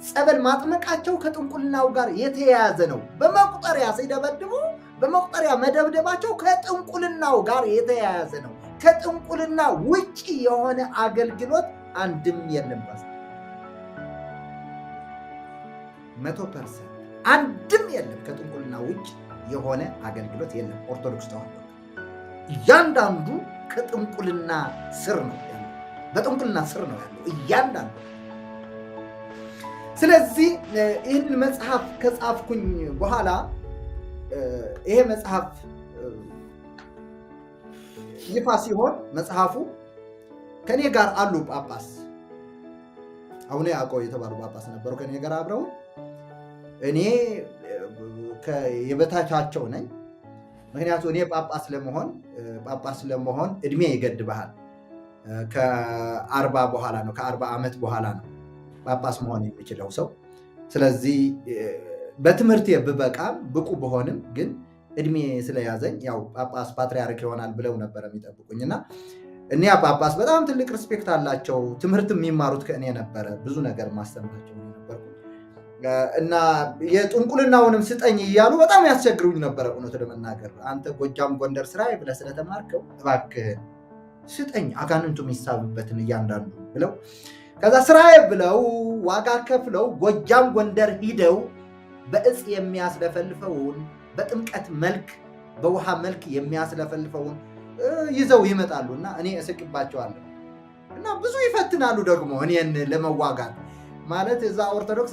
ጸበል ማጥመቃቸው ከጥንቁልናው ጋር የተያያዘ ነው። በመቁጠሪያ ሲደበድቡ በመቁጠሪያ መደብደባቸው ከጥንቁልናው ጋር የተያያዘ ነው። ከጥንቁልና ውጪ የሆነ አገልግሎት አንድም የለም። 100% አንድም የለም። ከጥንቁልና ውጭ የሆነ አገልግሎት የለም። ኦርቶዶክስ ተዋሕዶ እያንዳንዱ ከጥንቁልና ስር ነው ያለው፣ በጥንቁልና ስር ነው ያለው እያንዳንዱ። ስለዚህ ይህን መጽሐፍ ከጻፍኩኝ በኋላ ይሄ መጽሐፍ ይፋ ሲሆን መጽሐፉ ከኔ ጋር አሉ ጳጳስ አቡነ ያዕቆብ የተባሉ ጳጳስ ነበሩ ከኔ ጋር አብረው። እኔ የበታቻቸው ነኝ። ምክንያቱም እኔ ጳጳስ ለመሆን እድሜ ይገድብሃል። ከ40 በኋላ ነው ከ40 ዓመት በኋላ ነው ጳጳስ መሆን የሚችለው ሰው። ስለዚህ በትምህርቴ ብበቃም ብቁ በሆንም ግን እድሜ ስለያዘኝ ያው ጳጳስ ፓትርያርክ ይሆናል ብለው ነበር የሚጠብቁኝና እኒያ ጳጳስ በጣም ትልቅ ሪስፔክት አላቸው። ትምህርት የሚማሩት ከእኔ ነበረ። ብዙ ነገር ማስተምራቸው ነበርኩ እና የጥንቁልናውንም ስጠኝ እያሉ በጣም ያስቸግሩኝ ነበረ። እውነቱ ለመናገር አንተ ጎጃም ጎንደር ስራዬ ብለህ ስለተማርከው እባክህን ስጠኝ አጋንንቱ የሚሳብበትን እያንዳንዱ ብለው ከዛ ስራዬ ብለው ዋጋ ከፍለው ጎጃም ጎንደር ሂደው በእጽ የሚያስለፈልፈውን በጥምቀት መልክ በውሃ መልክ የሚያስለፈልፈውን ይዘው ይመጣሉ እና እኔ እስቅባቸዋለሁ እና ብዙ ይፈትናሉ ደግሞ እኔን ለመዋጋት። ማለት እዛ ኦርቶዶክስ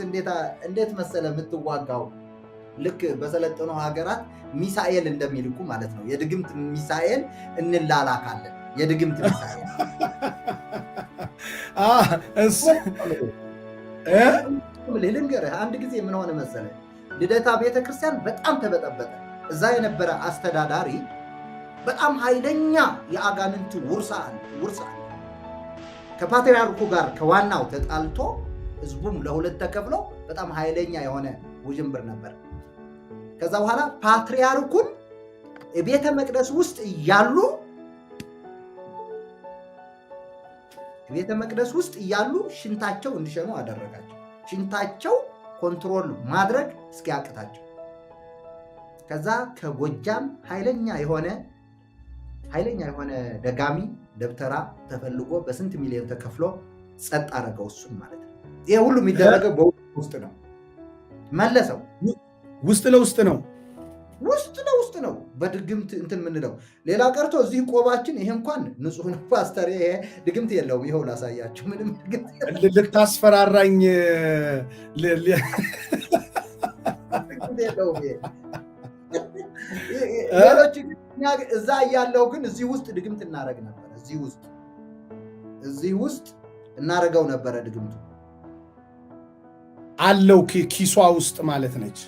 እንዴት መሰለ የምትዋጋው ልክ በሰለጠኑ ሀገራት ሚሳኤል እንደሚልኩ ማለት ነው። የድግምት ሚሳኤል እንላላካለን። የድግምት ሚሳኤል ልንገርህ፣ አንድ ጊዜ ምን ሆነ መሰለ፣ ልደታ ቤተክርስቲያን በጣም ተበጠበጠ። እዛ የነበረ አስተዳዳሪ በጣም ኃይለኛ የአጋንንት ውርሳ አለ። ከፓትርያርኩ ጋር ከዋናው ተጣልቶ ህዝቡም ለሁለት ተከፍሎ በጣም ኃይለኛ የሆነ ውዥንብር ነበር። ከዛ በኋላ ፓትርያርኩን ቤተ መቅደስ ውስጥ እያሉ ሽንታቸው እንዲሸኑ አደረጋቸው። ሽንታቸው ኮንትሮል ማድረግ እስኪያቅታቸው። ከዛ ከጎጃም ኃይለኛ የሆነ ደጋሚ ደብተራ ተፈልጎ በስንት ሚሊዮን ተከፍሎ ጸጥ አደረገው እሱን ማለት ነው። ይሄ ሁሉ የሚደረገው በውስጥ ነው። መለሰው ውስጥ ለውስጥ ነው። በድግምት እንትን ምንለው ሌላ ቀርቶ እዚህ ቆባችን ይሄ እንኳን ንጹህ ነው ፓስተር፣ ይሄ ድግምት የለውም። ይኸው ላሳያችሁ። ምንም ድግምት ልታስፈራራኝ የለውም። ሌሎች እዛ እያለው ግን እዚህ ውስጥ ድግምት እናደርግ ነበር። እዚህ ውስጥ እናደርገው ነበረ። ድግምቱ አለው ኪሷ ውስጥ ማለት ነች።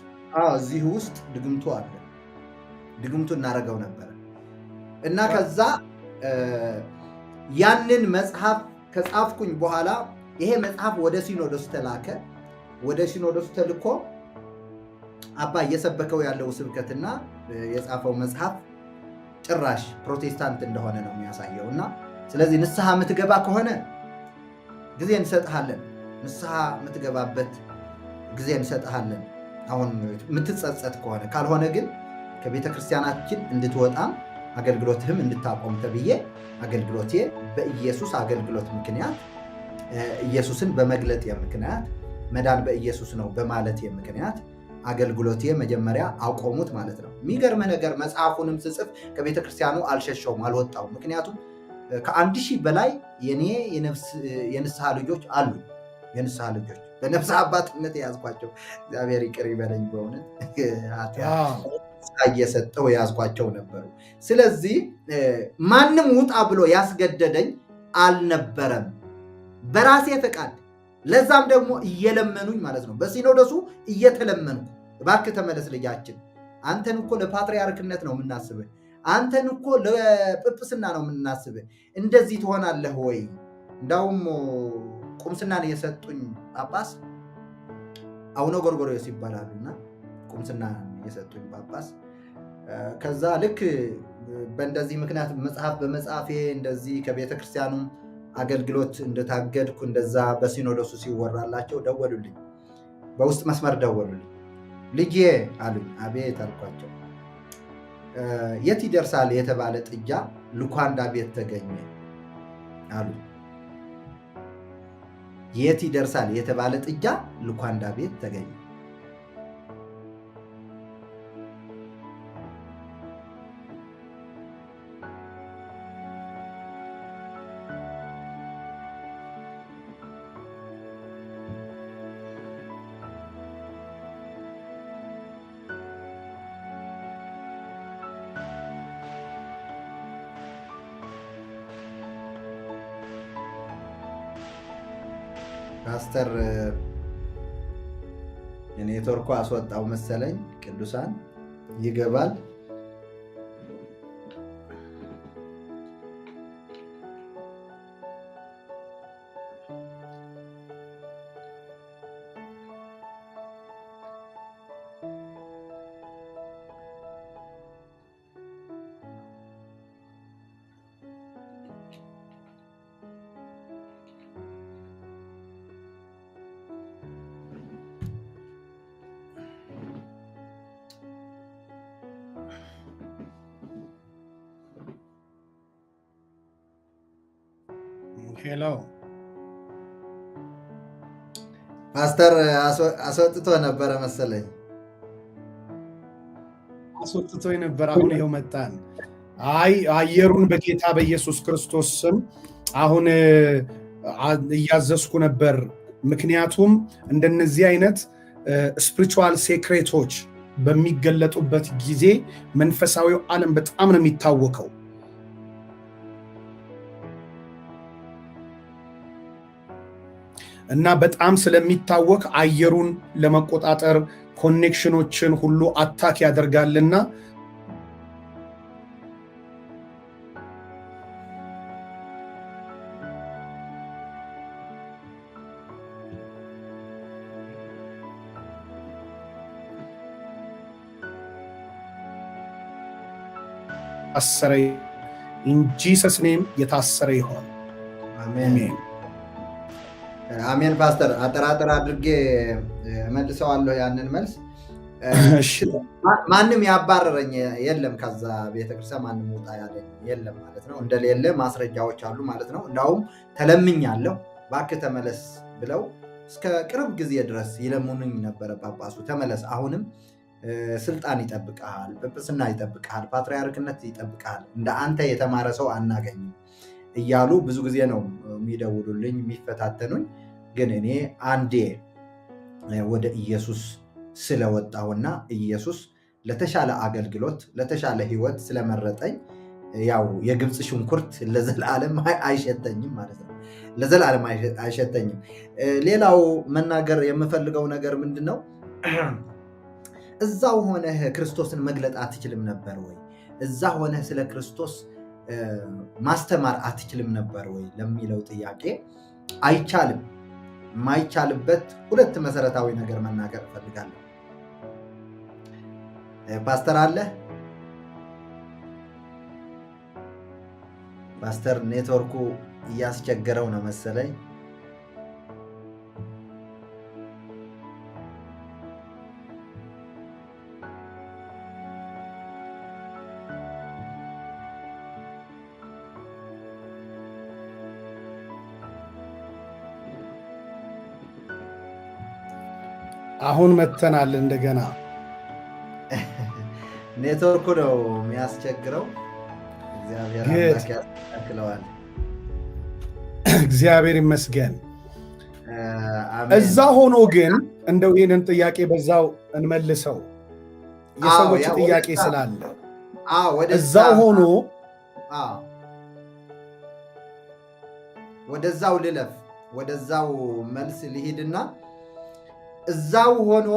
እዚህ ውስጥ ድግምቱ አለ። ድግምቱ እናደርገው ነበረ እና ከዛ ያንን መጽሐፍ ከጻፍኩኝ በኋላ ይሄ መጽሐፍ ወደ ሲኖዶስ ተላከ። ወደ ሲኖዶስ ተልኮ አባ እየሰበከው ያለው ስብከትና የጻፈው መጽሐፍ ጭራሽ ፕሮቴስታንት እንደሆነ ነው የሚያሳየው። እና ስለዚህ ንስሐ የምትገባ ከሆነ ጊዜ እንሰጥሃለን፣ ንስሐ የምትገባበት ጊዜ እንሰጥሃለን፣ አሁን የምትጸጸት ከሆነ ካልሆነ ግን ከቤተ ክርስቲያናችን እንድትወጣም አገልግሎትህም እንድታቆም ተብዬ አገልግሎቴ በኢየሱስ አገልግሎት ምክንያት ኢየሱስን በመግለጥ ምክንያት መዳን በኢየሱስ ነው በማለት ምክንያት አገልግሎቴ መጀመሪያ አቆሙት ማለት ነው። የሚገርምህ ነገር መጽሐፉንም ስጽፍ ከቤተ ክርስቲያኑ አልሸሸውም፣ አልወጣውም። ምክንያቱም ከ1000 በላይ የኔ የንስሐ ልጆች አሉ። የንስሐ ልጆች በነፍስ አባትነት የያዝኳቸው እግዚአብሔር ይቅር ይበለኝ በእውነት እየሰጠው የያዝኳቸው ነበሩ። ስለዚህ ማንም ውጣ ብሎ ያስገደደኝ አልነበረም፣ በራሴ ፈቃድ። ለዛም ደግሞ እየለመኑኝ ማለት ነው። በሲኖዶሱ እየተለመኑ እባክህ ተመለስ ልጃችን፣ አንተን እኮ ለፓትርያርክነት ነው የምናስብህ፣ አንተን እኮ ለጵጵስና ነው የምናስብህ። እንደዚህ ትሆናለህ ወይ? እንዳውም ቁምስናን የሰጡኝ ጳጳስ አቡነ ጎርጎርዮስ ይባላሉና ቁምስና የሰጡኝ ጳጳስ ከዛ ልክ በእንደዚህ ምክንያት መጽሐፍ በመጽሐፌ እንደዚህ ከቤተ ክርስቲያኑ አገልግሎት እንደታገድኩ እንደዛ በሲኖዶሱ ሲወራላቸው ደወሉልኝ፣ በውስጥ መስመር ደወሉልኝ። ልጄ አሉኝ። አቤት አልኳቸው። የት ይደርሳል የተባለ ጥጃ ሉካንዳ ቤት ተገኘ አሉ። የት ይደርሳል የተባለ ጥጃ ሉካንዳ ቤት ተገኘ። ፓስተር የኔትወርኩ አስወጣው መሰለኝ። ቅዱሳን ይገባል። ሄሎ ፓስተር አስወጥቶ ነበረ መሰለኝ። አስወጥቶ ነበር። አሁን ይኸው መጣን። አይ አየሩን በጌታ በኢየሱስ ክርስቶስ ስም አሁን እያዘዝኩ ነበር። ምክንያቱም እንደነዚህ አይነት ስፒሪቹዋል ሴክሬቶች በሚገለጡበት ጊዜ መንፈሳዊው ዓለም በጣም ነው የሚታወቀው። እና በጣም ስለሚታወቅ አየሩን ለመቆጣጠር ኮኔክሽኖችን ሁሉ አታክ ያደርጋልና ታሰረ። ኢን ጂሰስ ኔም የታሰረ ይሆን። አሜን አሜን። ፓስተር አጠራጠር አድርጌ መልሰዋለሁ ያንን መልስ። ማንም ያባረረኝ የለም፣ ከዛ ቤተክርስቲያን ማንም ውጣ ያለኝ የለም ማለት ነው። እንደሌለ ማስረጃዎች አሉ ማለት ነው። እንዳውም ተለምኛለሁ፣ እባክህ ተመለስ ብለው እስከ ቅርብ ጊዜ ድረስ ይለምኑኝ ነበረ። ጳጳሱ ተመለስ፣ አሁንም ስልጣን ይጠብቃል፣ ጵጵስና ይጠብቃል፣ ፓትርያርክነት ይጠብቃል፣ እንደ አንተ የተማረ ሰው አናገኝም እያሉ ብዙ ጊዜ ነው የሚደውሉልኝ የሚፈታተኑኝ። ግን እኔ አንዴ ወደ ኢየሱስ ስለወጣሁና ኢየሱስ ለተሻለ አገልግሎት ለተሻለ ሕይወት ስለመረጠኝ ያው የግብፅ ሽንኩርት ለዘላለም አይሸተኝም ማለት ነው። ለዘላለም አይሸተኝም። ሌላው መናገር የምፈልገው ነገር ምንድን ነው? እዛው ሆነህ ክርስቶስን መግለጥ አትችልም ነበር ወይ? እዛ ሆነህ ስለ ክርስቶስ ማስተማር አትችልም ነበር ወይ ለሚለው ጥያቄ አይቻልም። የማይቻልበት ሁለት መሰረታዊ ነገር መናገር እፈልጋለሁ። ፓስተር አለ? ፓስተር ኔትወርኩ እያስቸገረው ነው መሰለኝ። አሁን መተናል እንደገና። ኔትወርኩ ነው የሚያስቸግረው። እግዚአብሔር አምላክ ያስተካክለዋል። እግዚአብሔር ይመስገን። እዛ ሆኖ ግን እንደው ይህንን ጥያቄ በዛው እንመልሰው፣ የሰዎች ጥያቄ ስላለ እዛ ሆኖ ወደዛው ልለፍ፣ ወደዛው መልስ ልሂድና እዛው ሆኖ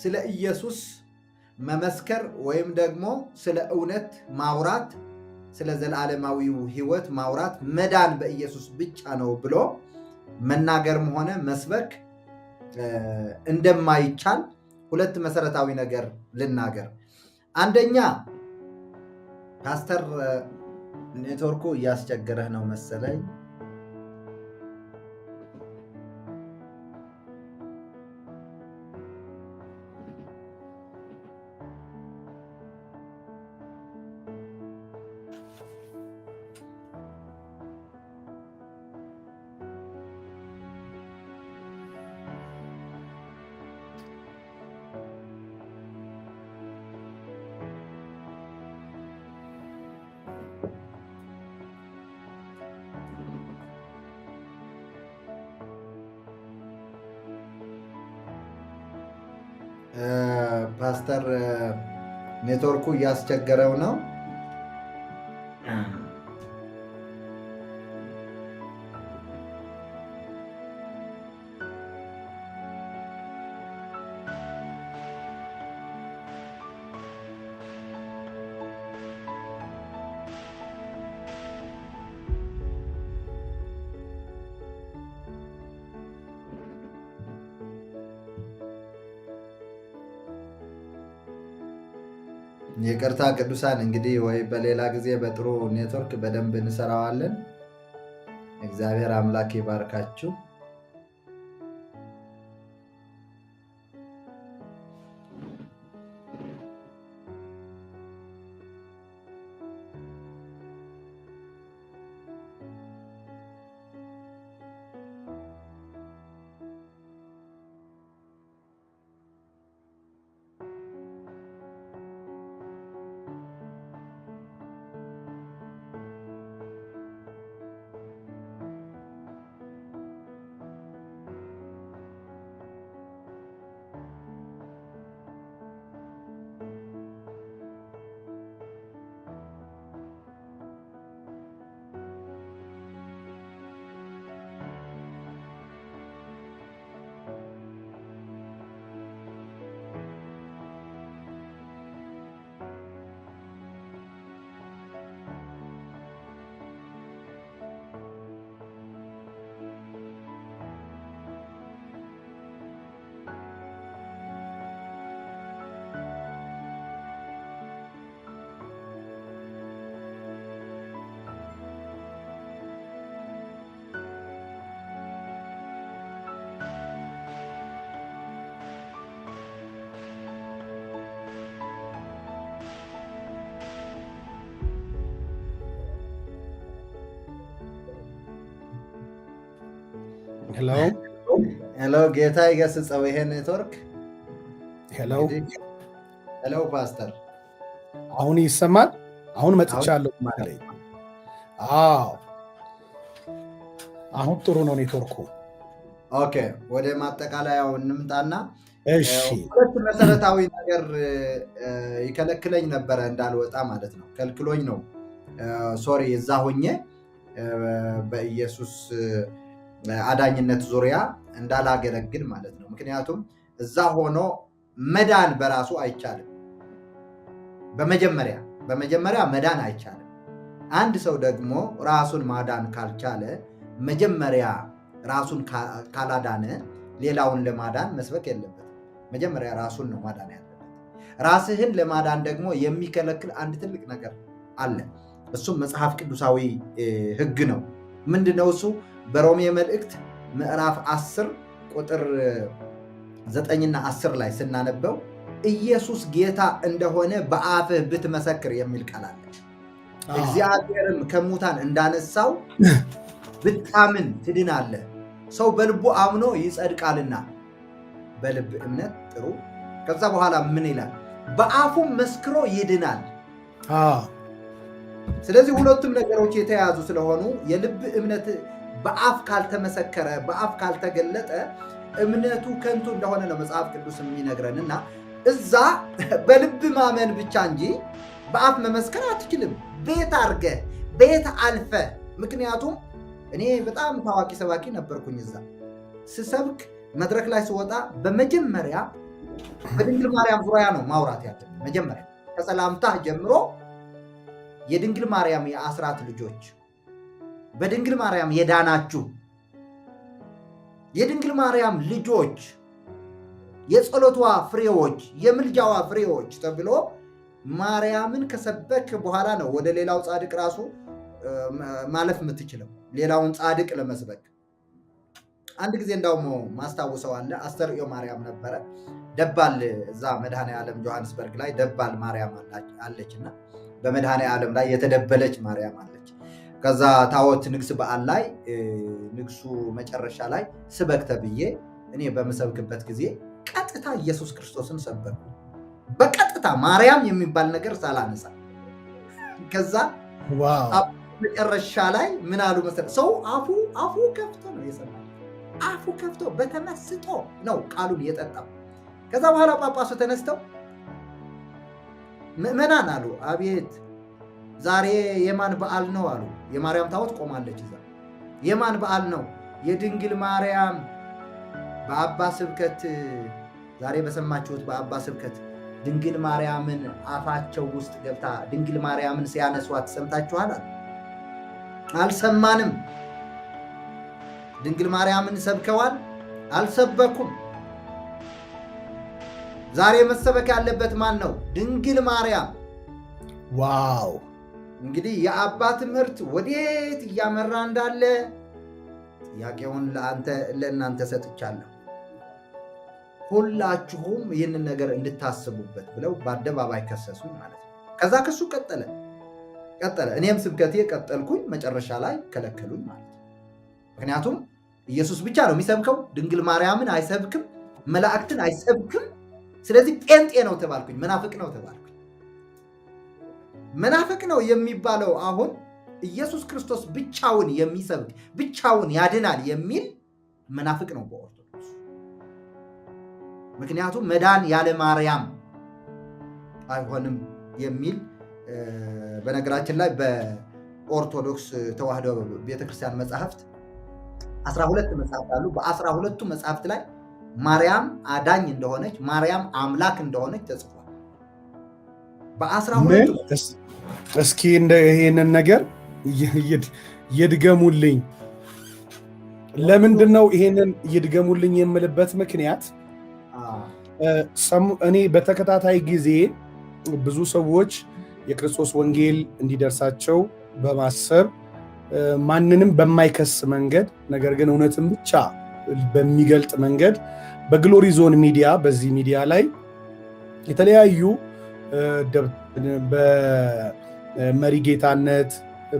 ስለ ኢየሱስ መመስከር ወይም ደግሞ ስለ እውነት ማውራት፣ ስለ ዘላለማዊው ሕይወት ማውራት መዳን በኢየሱስ ብቻ ነው ብሎ መናገርም ሆነ መስበክ እንደማይቻል ሁለት መሰረታዊ ነገር ልናገር። አንደኛ ፓስተር ኔትወርኩ እያስቸገረህ ነው መሰለኝ። ፓስተር ኔትወርኩ እያስቸገረው ነው። ይቅርታ ቅዱሳን፣ እንግዲህ ወይ በሌላ ጊዜ በጥሩ ኔትወርክ በደንብ እንሰራዋለን። እግዚአብሔር አምላክ ይባርካችሁ። ሄሎ ሄሎ፣ ጌታ ይገስጸው ይሄ ኔትወርክ። ሄሎ ሄሎ ፓስተር፣ አሁን ይሰማል? አሁን መጥቻለሁ ማለት። አዎ አሁን ጥሩ ነው ኔትወርኩ። ኦኬ፣ ወደ ማጠቃለያው እንምጣና እሺ፣ ሁለት መሰረታዊ ነገር ይከለክለኝ ነበረ እንዳልወጣ ማለት ነው። ከልክሎኝ ነው ሶሪ፣ እዛ ሆኜ በኢየሱስ አዳኝነት ዙሪያ እንዳላገለግል ማለት ነው። ምክንያቱም እዛ ሆኖ መዳን በራሱ አይቻልም። በመጀመሪያ መዳን አይቻልም። አንድ ሰው ደግሞ ራሱን ማዳን ካልቻለ፣ መጀመሪያ ራሱን ካላዳነ ሌላውን ለማዳን መስበክ የለበትም። መጀመሪያ ራሱን ነው ማዳን ያለበት። ራስህን ለማዳን ደግሞ የሚከለክል አንድ ትልቅ ነገር አለ። እሱም መጽሐፍ ቅዱሳዊ ሕግ ነው። ምንድነው እሱ? በሮሜ መልእክት ምዕራፍ 10 ቁጥር 9ና 10 ላይ ስናነበው ኢየሱስ ጌታ እንደሆነ በአፍህ ብትመሰክር የሚል ቃል አለ። እግዚአብሔርም ከሙታን እንዳነሳው ብታምን ትድናለህ። ሰው በልቡ አምኖ ይጸድቃልና። በልብ እምነት ጥሩ። ከዛ በኋላ ምን ይላል? በአፉም መስክሮ ይድናል። ስለዚህ ሁለቱም ነገሮች የተያዙ ስለሆኑ የልብ እምነት በአፍ ካልተመሰከረ፣ በአፍ ካልተገለጠ እምነቱ ከንቱ እንደሆነ ነው መጽሐፍ ቅዱስ የሚነግረን። እና እዛ በልብ ማመን ብቻ እንጂ በአፍ መመስከር አትችልም። ቤት አርገ ቤት አልፈ። ምክንያቱም እኔ በጣም ታዋቂ ሰባኪ ነበርኩኝ። እዛ ስሰብክ መድረክ ላይ ስወጣ በመጀመሪያ በድንግል ማርያም ዙሪያ ነው ማውራት ያለብን። መጀመሪያ ከሰላምታ ጀምሮ የድንግል ማርያም የአስራት ልጆች፣ በድንግል ማርያም የዳናችሁ የድንግል ማርያም ልጆች፣ የጸሎቷ ፍሬዎች፣ የምልጃዋ ፍሬዎች ተብሎ ማርያምን ከሰበክ በኋላ ነው ወደ ሌላው ጻድቅ ራሱ ማለፍ የምትችለው፣ ሌላውን ጻድቅ ለመስበክ። አንድ ጊዜ እንዳውም ማስታውሰው አለ። አስተርእዮ ማርያም ነበረ ደባል፣ እዛ መድኃኔ ዓለም ጆሐንስበርግ ላይ ደባል ማርያም አለችና በመድኃኔ ዓለም ላይ የተደበለች ማርያም አለች። ከዛ ታቦት ንግስ በዓል ላይ ንግሱ መጨረሻ ላይ ስበክ ተብዬ እኔ በምሰብክበት ጊዜ ቀጥታ ኢየሱስ ክርስቶስን ሰበኩ። በቀጥታ ማርያም የሚባል ነገር ሳላነሳ። ከዛ መጨረሻ ላይ ምን አሉ መሰለህ? ሰው አፉ ከፍቶ ነው የሰማው። አፉ ከፍቶ በተመስጦ ነው ቃሉን የጠጣው። ከዛ በኋላ ጳጳሱ ተነስተው ምዕመናን አሉ፣ አቤት ዛሬ የማን በዓል ነው አሉ። የማርያም ታቦት ቆማለች እዛ። የማን በዓል ነው? የድንግል ማርያም። በአባ ስብከት ዛሬ በሰማችሁት በአባ ስብከት ድንግል ማርያምን አፋቸው ውስጥ ገብታ ድንግል ማርያምን ሲያነሷት ሰምታችኋል? አልሰማንም። ድንግል ማርያምን ሰብከዋል? አልሰበኩም። ዛሬ መሰበክ ያለበት ማን ነው? ድንግል ማርያም። ዋው! እንግዲህ የአባ ትምህርት ወዴት እያመራ እንዳለ ጥያቄውን ለእናንተ ሰጥቻለሁ። ሁላችሁም ይህንን ነገር እንድታስቡበት ብለው በአደባባይ ከሰሱኝ ማለት ነው። ከዛ ክሱ ቀጠለ። እኔም ስብከቴ ቀጠልኩኝ። መጨረሻ ላይ ከለከሉኝ ማለት ነው። ምክንያቱም ኢየሱስ ብቻ ነው የሚሰብከው፣ ድንግል ማርያምን አይሰብክም፣ መላእክትን አይሰብክም። ስለዚህ ጴንጤ ነው ተባልኩኝ፣ መናፍቅ ነው ተባልኩኝ። መናፍቅ ነው የሚባለው አሁን ኢየሱስ ክርስቶስ ብቻውን የሚሰብክ ብቻውን ያድናል የሚል መናፍቅ ነው በኦርቶዶክስ። ምክንያቱም መዳን ያለ ማርያም አይሆንም የሚል በነገራችን ላይ በኦርቶዶክስ ተዋህዶ ቤተክርስቲያን መጽሐፍት 12 መጽሐፍት አሉ። በ12ቱ መጽሐፍት ላይ ማርያም አዳኝ እንደሆነች፣ ማርያም አምላክ እንደሆነች ተጽፏል። በ12 እስኪ ይሄንን ነገር ይድገሙልኝ። ለምንድን ነው ይሄንን ይድገሙልኝ የምልበት ምክንያት እኔ በተከታታይ ጊዜ ብዙ ሰዎች የክርስቶስ ወንጌል እንዲደርሳቸው በማሰብ ማንንም በማይከስ መንገድ ነገር ግን እውነትን ብቻ በሚገልጥ መንገድ በግሎሪ ዞን ሚዲያ በዚህ ሚዲያ ላይ የተለያዩ በመሪጌታነት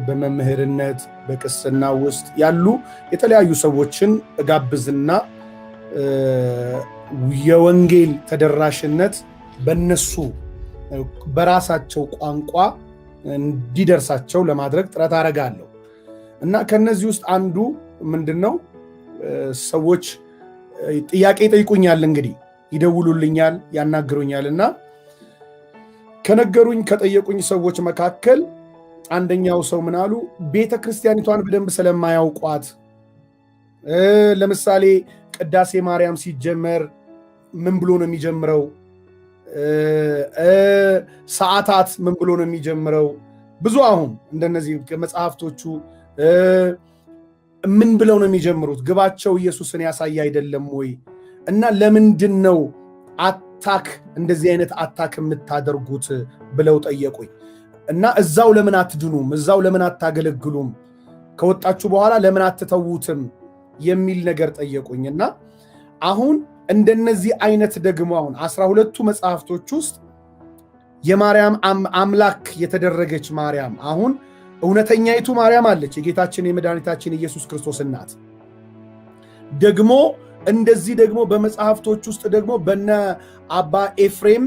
በመምህርነት በቅስና ውስጥ ያሉ የተለያዩ ሰዎችን እጋብዝና የወንጌል ተደራሽነት በነሱ በራሳቸው ቋንቋ እንዲደርሳቸው ለማድረግ ጥረት አደርጋለሁ እና ከነዚህ ውስጥ አንዱ ምንድነው ሰዎች ጥያቄ ይጠይቁኛል፣ እንግዲህ ይደውሉልኛል፣ ያናግሩኛል እና ከነገሩኝ ከጠየቁኝ ሰዎች መካከል አንደኛው ሰው ምን አሉ? ቤተክርስቲያኒቷን በደንብ ስለማያውቋት ለምሳሌ ቅዳሴ ማርያም ሲጀመር ምን ብሎ ነው የሚጀምረው? ሰዓታት ምን ብሎ ነው የሚጀምረው? ብዙ አሁን እንደነዚህ መጽሐፍቶቹ ምን ብለው ነው የሚጀምሩት? ግባቸው ኢየሱስን ያሳይ አይደለም ወይ? እና ለምንድን ነው አታክ እንደዚህ አይነት አታክ የምታደርጉት ብለው ጠየቁኝ። እና እዛው ለምን አትድኑም? እዛው ለምን አታገለግሉም? ከወጣችሁ በኋላ ለምን አትተዉትም? የሚል ነገር ጠየቁኝ። እና አሁን እንደነዚህ አይነት ደግሞ አሁን 12ቱ መጽሐፍቶች ውስጥ የማርያም አምላክ የተደረገች ማርያም አሁን እውነተኛይቱ ማርያም አለች፣ የጌታችን የመድኃኒታችን ኢየሱስ ክርስቶስ እናት። ደግሞ እንደዚህ ደግሞ በመጽሐፍቶች ውስጥ ደግሞ በነ አባ ኤፍሬም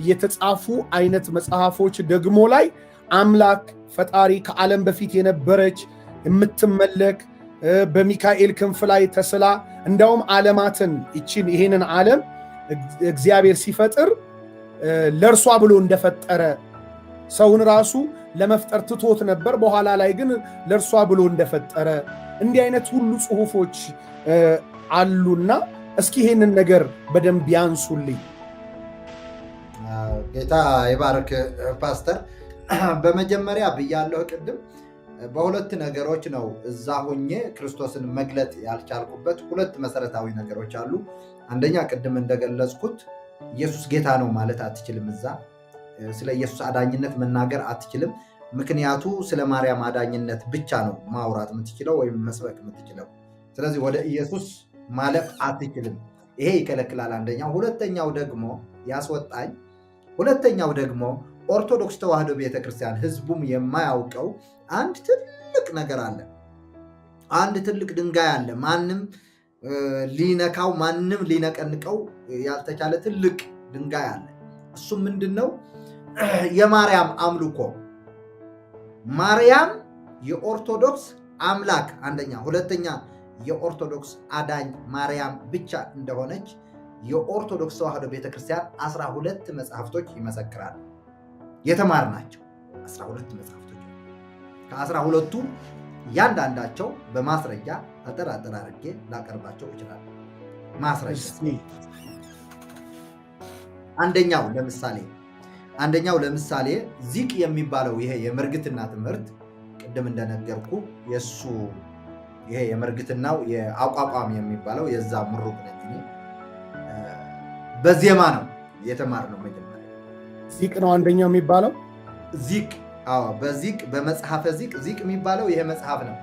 የተጻፉ አይነት መጽሐፎች ደግሞ ላይ አምላክ ፈጣሪ ከዓለም በፊት የነበረች የምትመለክ በሚካኤል ክንፍ ላይ ተስላ እንዳውም ዓለማትን ይሄንን ዓለም እግዚአብሔር ሲፈጥር ለእርሷ ብሎ እንደፈጠረ ሰውን ራሱ ለመፍጠር ትቶት ነበር። በኋላ ላይ ግን ለእርሷ ብሎ እንደፈጠረ እንዲህ አይነት ሁሉ ጽሑፎች አሉና እስኪ ይሄንን ነገር በደንብ ያንሱልኝ። ጌታ ይባርክ ፓስተር። በመጀመሪያ ብያለሁ ቅድም በሁለት ነገሮች ነው እዛ ሆኜ ክርስቶስን መግለጥ ያልቻልኩበት ሁለት መሰረታዊ ነገሮች አሉ። አንደኛ ቅድም እንደገለጽኩት ኢየሱስ ጌታ ነው ማለት አትችልም። እዛ ስለ ኢየሱስ አዳኝነት መናገር አትችልም። ምክንያቱ ስለ ማርያም አዳኝነት ብቻ ነው ማውራት የምትችለው ወይም መስበክ የምትችለው። ስለዚህ ወደ ኢየሱስ ማለፍ አትችልም። ይሄ ይከለክላል። አንደኛው። ሁለተኛው ደግሞ ያስወጣኝ ሁለተኛው ደግሞ ኦርቶዶክስ ተዋሕዶ ቤተክርስቲያን ህዝቡም የማያውቀው አንድ ትልቅ ነገር አለ። አንድ ትልቅ ድንጋይ አለ። ማንም ሊነካው ማንም ሊነቀንቀው ያልተቻለ ትልቅ ድንጋይ አለ። እሱም ምንድን ነው? የማርያም አምልኮ። ማርያም የኦርቶዶክስ አምላክ አንደኛ፣ ሁለተኛ የኦርቶዶክስ አዳኝ ማርያም ብቻ እንደሆነች የኦርቶዶክስ ተዋሕዶ ቤተክርስቲያን 12 መጽሐፍቶች ይመሰክራሉ። የተማርናቸው 12 መጽሐፍቶች። ከ12ቱ እያንዳንዳቸው በማስረጃ አጠር አድርጌ ላቀርባቸው ይችላል። ማስረጃ አንደኛው ለምሳሌ ዚቅ የሚባለው ይሄ የምርግትና ትምህርት ቅድም እንደነገርኩ የሱ ይሄ የምርግትናው የአቋቋም የሚባለው የዛ ምሩቅ ነኝ። በዜማ ነው የተማርነው። መጀመሪያ ዚቅ ነው አንደኛው የሚባለው ዚቅ። አዎ በዚቅ በመጽሐፈ ዚቅ የሚባለው ይሄ መጽሐፍ ነው።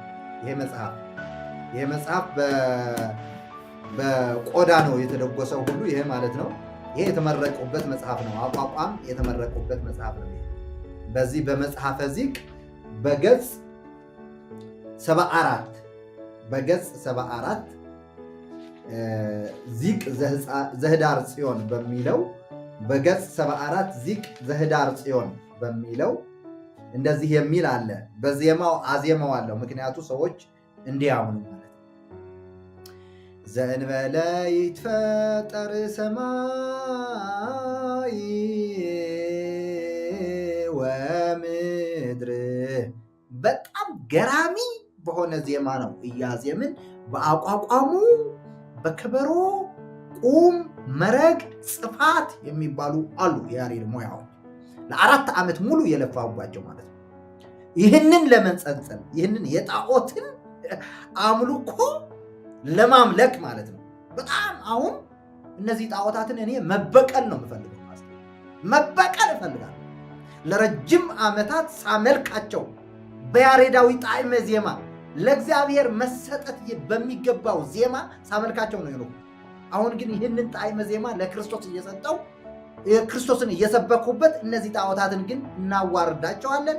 ይሄ መጽሐፍ በቆዳ ነው የተደጎሰው ሁሉ ይሄ ማለት ነው። ይሄ የተመረቁበት መጽሐፍ ነው። አቋቋም የተመረቁበት መጽሐፍ ነው። በዚህ በመጽሐፈ ዚቅ በገጽ 74 ዚቅ ዘህዳር ጽዮን በሚለው በገጽ 74 ዚቅ ዘህዳር ጽዮን በሚለው እንደዚህ የሚል አለ። በዜማው አዜማዋለሁ፣ ምክንያቱ ሰዎች እንዲያምኑ ማለት ነው። ዘእንበለ ይትፈጠር ሰማይ ወምድር። በጣም ገራሚ በሆነ ዜማ ነው እያዜምን በአቋቋሙ በከበሮ ቁም መረግ ጽፋት የሚባሉ አሉ የያሬድ ሙያዎች ለ4 ዓመት ሙሉ የለፋሁባቸው ማለት ነው። ይህንን ለመንጸልጸል ይህንን የጣዖትን አምልኮ ለማምለክ ማለት ነው። በጣም አሁን እነዚህ ጣዖታትን እኔ መበቀል ነው የምፈልገው ማለት ነው። መበቀል እፈልጋለሁ። ለረጅም ዓመታት ሳመልካቸው በያሬዳዊ ጣዕመ ዜማ ለእግዚአብሔር መሰጠት በሚገባው ዜማ ሳመልካቸው ነው የኖርኩት። አሁን ግን ይህንን ጣዕመ ዜማ ለክርስቶስ እየሰጠው ክርስቶስን እየሰበኩበት እነዚህ ጣዖታትን ግን እናዋርዳቸዋለን፣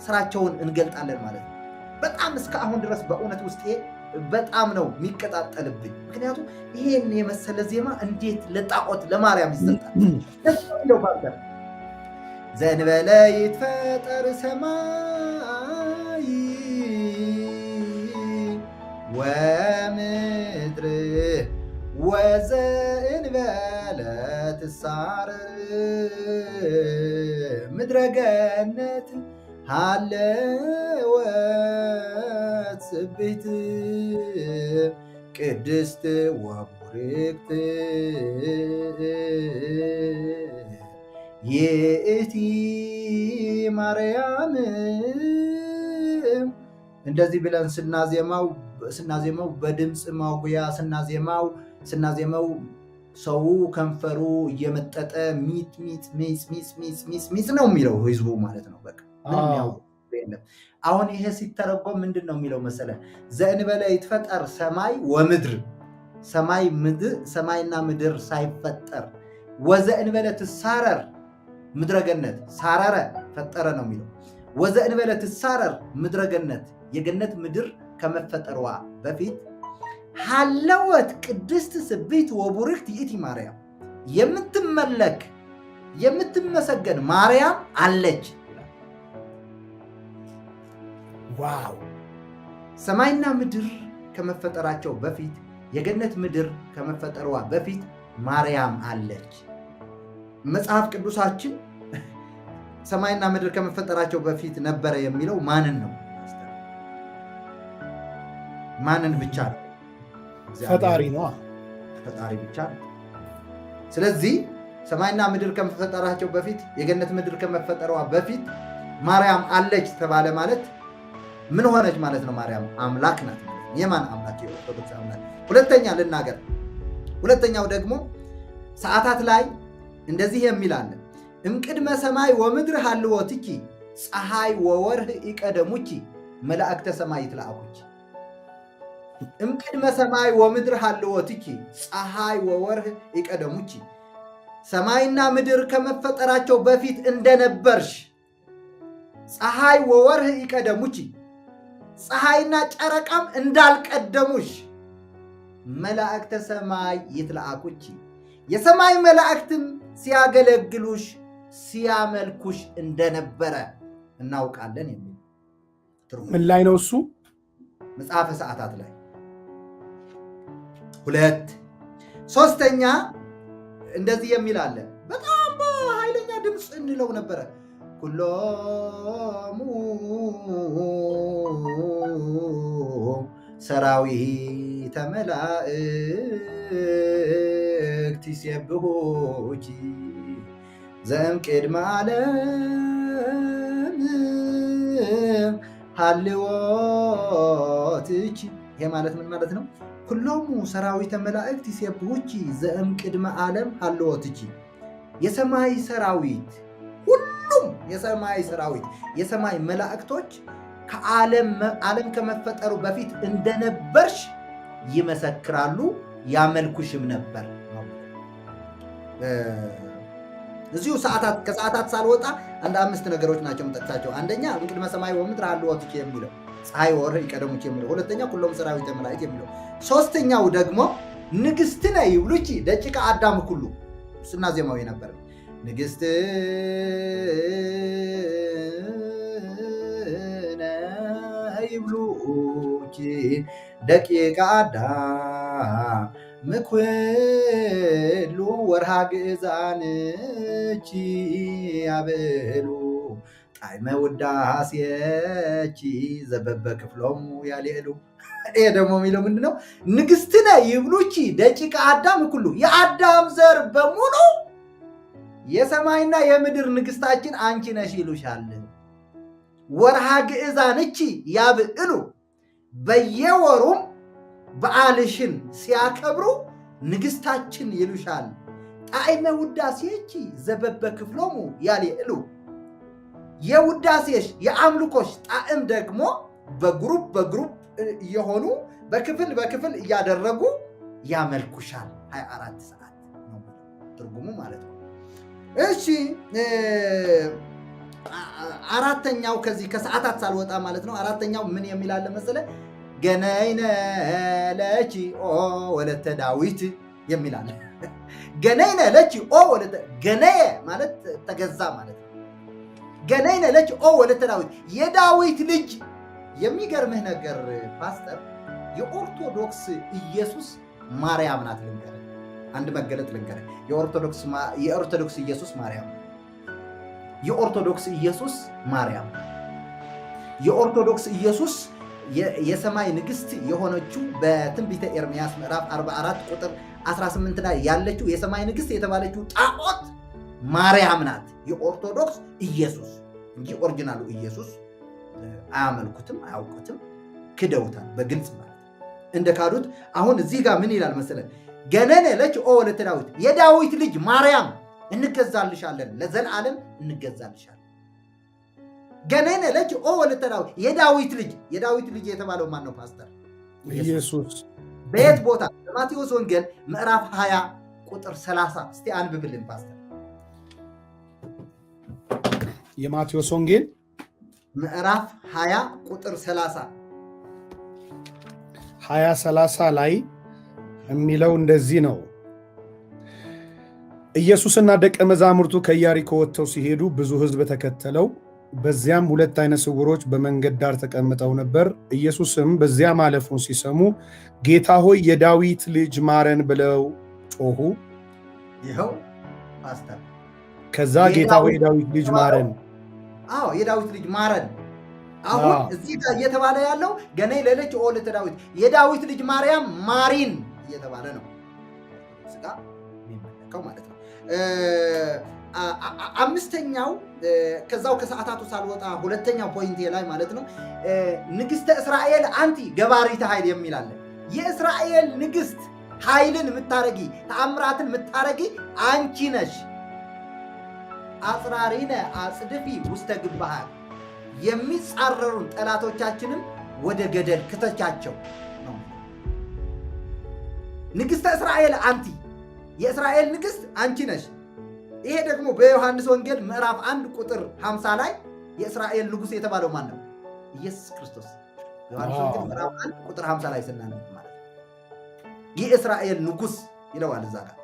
ስራቸውን እንገልጣለን ማለት ነው። በጣም እስከ አሁን ድረስ በእውነት ውስጤ በጣም ነው የሚቀጣጠልብኝ። ምክንያቱም ይሄን የመሰለ ዜማ እንዴት ለጣዖት ለማርያም ይሰጣል? ዘእንበለ ይትፈጠር ሰማይ ወምድር ወዘእንበለ ትሳረር ምድረ ገነት ሃለወት ጽብሕት ቅድስት ወቡርክት ይእቲ ማርያም። እንደዚህ ብለን ስናዜማው በድምፅ ማጉያ ስናዜማው ሰው ከንፈሩ እየመጠጠ ሚት ነው የሚለው ህዝቡ ማለት ነው። በቃ የለም። አሁን ይሄ ሲተረጎም ምንድን ነው የሚለው መሰለ? ዘእንበለ ይትፈጠር ሰማይ ወምድር፣ ሰማይና ምድር ሳይፈጠር፣ ወዘእንበለ ትሳረር ምድረገነት፣ ሳረረ ፈጠረ ነው የሚለው። ወዘእንበለ ትሳረር ምድረገነት፣ የገነት ምድር ከመፈጠሯ በፊት ሃለወት ቅድስት ስብሕት ወቡርክት ይእቲ ማርያም፣ የምትመለክ የምትመሰገን ማርያም አለች። ዋው! ሰማይና ምድር ከመፈጠራቸው በፊት የገነት ምድር ከመፈጠሯ በፊት ማርያም አለች። መጽሐፍ ቅዱሳችን ሰማይና ምድር ከመፈጠራቸው በፊት ነበረ የሚለው ማንን ነው? ማንን ብቻ ነው? ፈጣሪ ነው። ፈጣሪ ብቻ ነው። ስለዚህ ሰማይና ምድር ከመፈጠራቸው በፊት የገነት ምድር ከመፈጠሯ በፊት ማርያም አለች ተባለ ማለት ምን ሆነች ማለት ነው? ማርያም አምላክ ናት። የማን አምላክ? የኦርቶዶክስ አምላክ። ሁለተኛ ልናገር። ሁለተኛው ደግሞ ሰዓታት ላይ እንደዚህ የሚል አለ። እምቅድመ ሰማይ ወምድር ሀልወትኪ ፀሐይ ወወርህ ይቀደሙኪ መላእክተ ሰማይ ይትለአኩኪ። እምቅድመ ሰማይ ወምድር ሀልወትኪ ፀሐይ ወወርህ ይቀደሙኪ፣ ሰማይና ምድር ከመፈጠራቸው በፊት እንደነበርሽ ፀሐይ ወወርህ ይቀደሙኪ፣ ፀሐይና ጨረቃም እንዳልቀደሙሽ መላእክተ ሰማይ ይትለአኩኪ፣ የሰማይ መላእክትም ሲያገለግሉሽ ሲያመልኩሽ እንደነበረ እናውቃለን የሚል ምን ላይ ነው እሱ? መጽሐፈ ሰዓታት ላይ። ሁለት ሶስተኛ እንደዚህ የሚል አለ። በጣም በኃይለኛ ድምፅ እንለው ነበረ። ኩሎሙ ሰራዊተ መላእክት ይሴብሑኪ ዘእምቅድመ ዓለም ሀልወትኪ። ይሄ ማለት ምን ማለት ነው? ኩሎሙ ሰራዊተ መላእክት ይሴብሑኪ ዘእምቅድመ ዓለም ሀልወትኪ። የሰማይ ሰራዊት ሁሉም የሰማይ ሰራዊት የሰማይ መላእክቶች ዓለም ከመፈጠሩ በፊት እንደነበርሽ ይመሰክራሉ፣ ያመልኩሽም ነበር። እዚሁ ከሰዓታት ሳልወጣ አንድ 5 ነገሮች ናቸው የምጠቅሳቸው። አንደኛ እምቅድመ ሰማይ ወምድር ሀልወትኪ የሚለው ፀሐይ ወወርህ ይቀደሙኪ የሚለው፣ ሁለተኛ ኩሎሙ ሰራዊተ መላእክት የሚለው፣ ሶስተኛው ደግሞ ንግሥትነ ይብሉኪ ደቂቀ አዳም ኩሉ ስና ዜማዊ ነበር። ንግሥትነ ይብሉኪ ደቂቀ አዳም ኩሉ ወርሃ ግእዛንኪ ያብሉ ጣዕመ ውዳሴኪ ዘበበ ክፍሎሙ ያልዕሉ። ይሄ ደግሞ የሚለው ምንድነው? ንግሥትነ ይብሉኪ ደቂቀ አዳም ኩሉ፣ የአዳም ዘር በሙሉ የሰማይና የምድር ንግሥታችን አንቺ ነሽ ይሉሻል። ወርሃ ግእዛንኪ ያብዕሉ፣ በየወሩም በዓልሽን ሲያከብሩ ንግሥታችን ይሉሻል። ጣዕመ ውዳሴኪ ዘበበ ክፍሎሙ ያልዕሉ፣ የውዳሴሽ የአምልኮሽ ጣዕም ደግሞ በግሩፕ እየሆኑ በክፍል እያደረጉ ያመልኩሻል። 24 ሰዓት ነው ትርጉሙ ማለት ነው። እሺ አራተኛው ከዚህ ከሰዓታት ሳልወጣ ማለት ነው። አራተኛው ምን የሚላለ መሰለ? ገነይነ ለኪ ኦ ወለተ ዳዊት የሚላለ። ገነይነ ለኪ ኦ ወለተ፣ ገነየ ማለት ተገዛ ማለት ነው። ገነይነ ለኪ ኦ ወለተ ዳዊት፣ የዳዊት ልጅ። የሚገርምህ ነገር ፓስተር፣ የኦርቶዶክስ ኢየሱስ ማርያም ናት። ልንገርህ አንድ መገለጥ ልንገርህ። የኦርቶዶክስ ኢየሱስ ማርያም፣ የኦርቶዶክስ ኢየሱስ ማርያም፣ የኦርቶዶክስ ኢየሱስ የሰማይ ንግሥት የሆነችው በትንቢተ ኤርምያስ ምዕራፍ 44 ቁጥር 18 ላይ ያለችው የሰማይ ንግሥት የተባለችው ጣዖት ማርያም ናት። የኦርቶዶክስ ኢየሱስ እንጂ ኦሪጂናሉ ኢየሱስ አያመልኩትም፣ አያውቁትም፣ ክደውታል በግልጽ ማለት እንደ ካዱት። አሁን እዚህ ጋር ምን ይላል መሰለን? ገነነ ለኪ ኦ ወለተ ዳዊት፣ የዳዊት ልጅ ማርያም እንገዛልሻለን፣ ለዘላለም እንገዛልሻለን። ገነነ ለኪ ኦ ወለተ ዳዊት፣ የዳዊት ልጅ የተባለው ማን ነው ፓስተር? ኢየሱስ። በየት ቦታ? በማቴዎስ ወንጌል ምዕራፍ 20 ቁጥር 30። እስቲ አንብብልን ፓስተር። የማቴዎስ ወንጌል ምዕራፍ 20 ቁጥር 30 20:30 ላይ የሚለው እንደዚህ ነው። ኢየሱስና ደቀ መዛሙርቱ ከኢያሪኮ ወጥተው ሲሄዱ ብዙ ሕዝብ ተከተለው። በዚያም 2 ዓይነ ስውሮች በመንገድ ዳር ተቀምጠው ነበር። ኢየሱስም በዚያ ማለፉን ሲሰሙ ጌታ ሆይ የዳዊት ልጅ ማረን ብለው ጮኹ። ይኸው ፓስተር፣ ከዛ ጌታ ሆይ የዳዊት ልጅ ማረን። አዎ የዳዊት ልጅ ማረን። አሁን እዚህ ጋር እየተባለ ያለው ገነይ ለለኪ ኦ ወለተ ዳዊት፣ የዳዊት ልጅ ማርያም ማሪን እየተባለ ነው። የተባረከው ማለት ነው። አምስተኛው ከዛው ከሰዓታቱ ሳልወጣ ሁለተኛው ፖይንቴ ላይ ማለት ነው ንግሥተ እስራኤል አንቲ ገባሪተ ኃይል የሚል አለ። የእስራኤል ንግሥት ኃይልን የምታረጊ ተአምራትን የምታረጊ አንቺ ነሽ። አጽራሪነ አጽድፊ ውስተ ግብሃት የሚጻረሩን ጠላቶቻችንም ወደ ገደል ክተቻቸው ነው። ንግሥተ እስራኤል አንቲ የእስራኤል ንግሥት አንቺ ነሽ። ይሄ ደግሞ በዮሐንስ ወንጌል ምዕራፍ 1 ቁጥር 50 ላይ የእስራኤል ንጉሥ የተባለው ማን ነው? ኢየሱስ ክርስቶስ። ዮሐንስ ወንጌል ምዕራፍ 1 ቁጥር 50 ላይ ስናነብ ማለት የእስራኤል ንጉሥ ይለዋል እዛ ጋር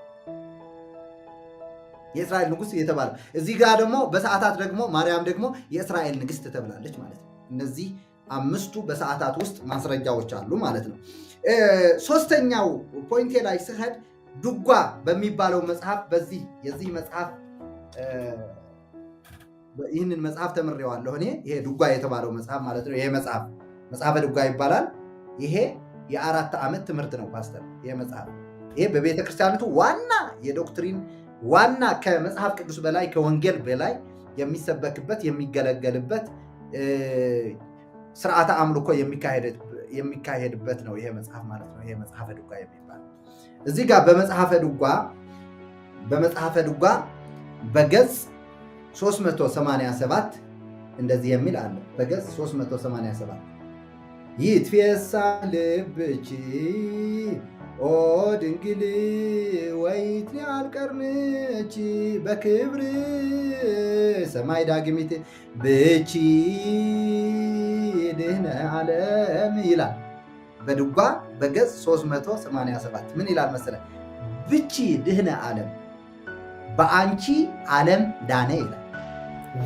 የእስራኤል ንጉሥ የተባለው። እዚህ ጋር ደግሞ በሰዓታት ደግሞ ማርያም ደግሞ የእስራኤል ንግሥት ተብላለች ማለት ነው። እነዚህ አምስቱ በሰዓታት ውስጥ ማስረጃዎች አሉ ማለት ነው። ሶስተኛው ፖይንቴ ላይ ስሄድ ድጓ በሚባለው መጽሐፍ የዚህ መጽሐፍ ይህንን መጽሐፍ ተምሬዋለሁ እኔ። ይሄ ድጓ የተባለው መጽሐፍ ማለት ነው። ይሄ መጽሐፈ ድጓ ይባላል። ይሄ የ4 ዓመት ትምህርት ነው ፓስተር። ይሄ መጽሐፍ ይሄ በቤተ ክርስቲያኒቱ ዋና የዶክትሪን ዋና ከመጽሐፍ ቅዱስ በላይ ከወንጌል በላይ የሚሰበክበት የሚገለገልበት ስርዓተ አምልኮ የሚካሄድበት ነው ይሄ መጽሐፍ ማለት ነው። ይሄ መጽሐፈ ድጓ የሚባለው እዚህ ጋር በመጽሐፈ ድጓ በገጽ 387 እንደዚህ የሚል አለ። በገጽ 387 ይትፌሳ ልብኪ ኦ ድንግል ወይትሊአል ቀርንኪ በክብር ሰማይ ዳግሚት ብኪ ድህነ ዓለም ይላል። በድጓ በገጽ 387 ምን ይላል መሰለ? ብቺ ድህነ ዓለም በአንቺ ዓለም ዳነ ይላል።